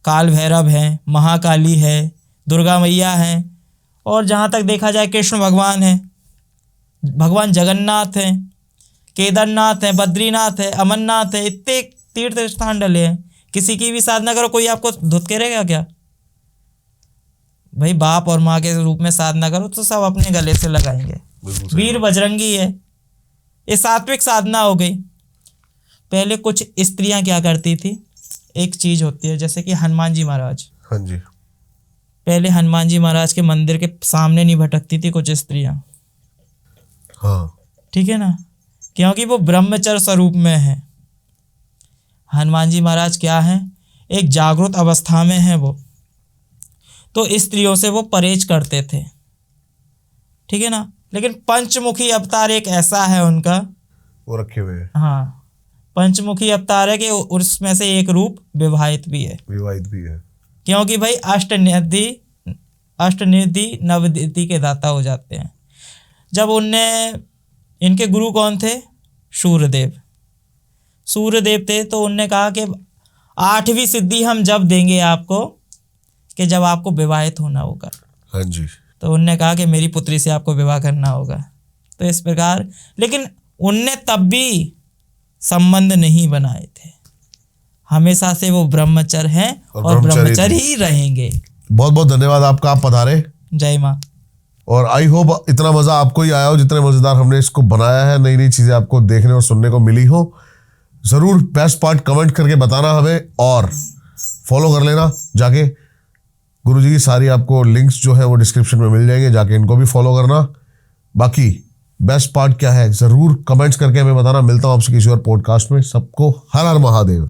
काल भैरव हैं, महाकाली है, दुर्गा मैया हैं, और जहाँ तक देखा जाए कृष्ण भगवान हैं, भगवान जगन्नाथ हैं, केदारनाथ है, बद्रीनाथ है, अमरनाथ है, इतने तीर्थ स्थान डले हैं। किसी की भी साधना करो, कोई आपको धुतकेरेगा क्या? भाई बाप और माँ के रूप में साधना करो तो सब अपने गले से लगाएंगे। वीर बजरंगी है, ये सात्विक साधना हो गई। पहले कुछ स्त्रियां क्या करती थी, एक चीज होती है जैसे कि हनुमान जी महाराज, हाँ जी, पहले हनुमान जी महाराज के मंदिर के सामने नहीं भटकती थी कुछ स्त्रियां, हाँ ठीक है ना, क्योंकि वो ब्रह्मचर्य स्वरूप में है। हनुमान जी महाराज क्या हैं, एक जागृत अवस्था में है वो, तो स्त्रियों से वो परहेज करते थे, ठीक है ना। लेकिन पंचमुखी अवतार एक ऐसा है उनका, वो रखे हुए हैं। हाँ पंचमुखी अवतार है कि उसमें से एक रूप विवाहित भी है, विवाहित भी है, क्योंकि भाई अष्टनिधि नवनिधि के दाता हो जाते हैं। जब उनने, इनके गुरु कौन थे? सूर्यदेव। सूर्यदेव थे, तो उनने कहा कि 8वीं सिद्धि हम जब देंगे आपको कि जब आपको विवाहित होना होगा। हाँ जी। तो उनने कहा कि मेरी पुत्री से आपको विवाह करना होगा। तो इस प्रकार, लेकिन उनने तब भी संबंध नहीं बनाए थे। हमेशा से वो ब्रह्मचर्य हैं और ब्रह्मचर्य ही रहेंगे। बहुत बहुत धन्यवाद आपका, आप पधारे। जय माँ। और आई होप इतना मजा आपको ही आया हो जितने मजेदार हमने इसको बनाया है। नई नई चीजें आपको देखने और सुनने को मिली हो। जरूर बेस्ट पार्ट कमेंट करके बताना हमें, और फॉलो कर लेना जाके। गुरुजी की सारी आपको लिंक्स जो है वो डिस्क्रिप्शन में मिल जाएंगे, जाके इनको भी फॉलो करना। बाकी बेस्ट पार्ट क्या है जरूर कमेंट्स करके हमें बताना। मिलता हूं आपसे किसी और पॉडकास्ट में। सबको हर हर महादेव।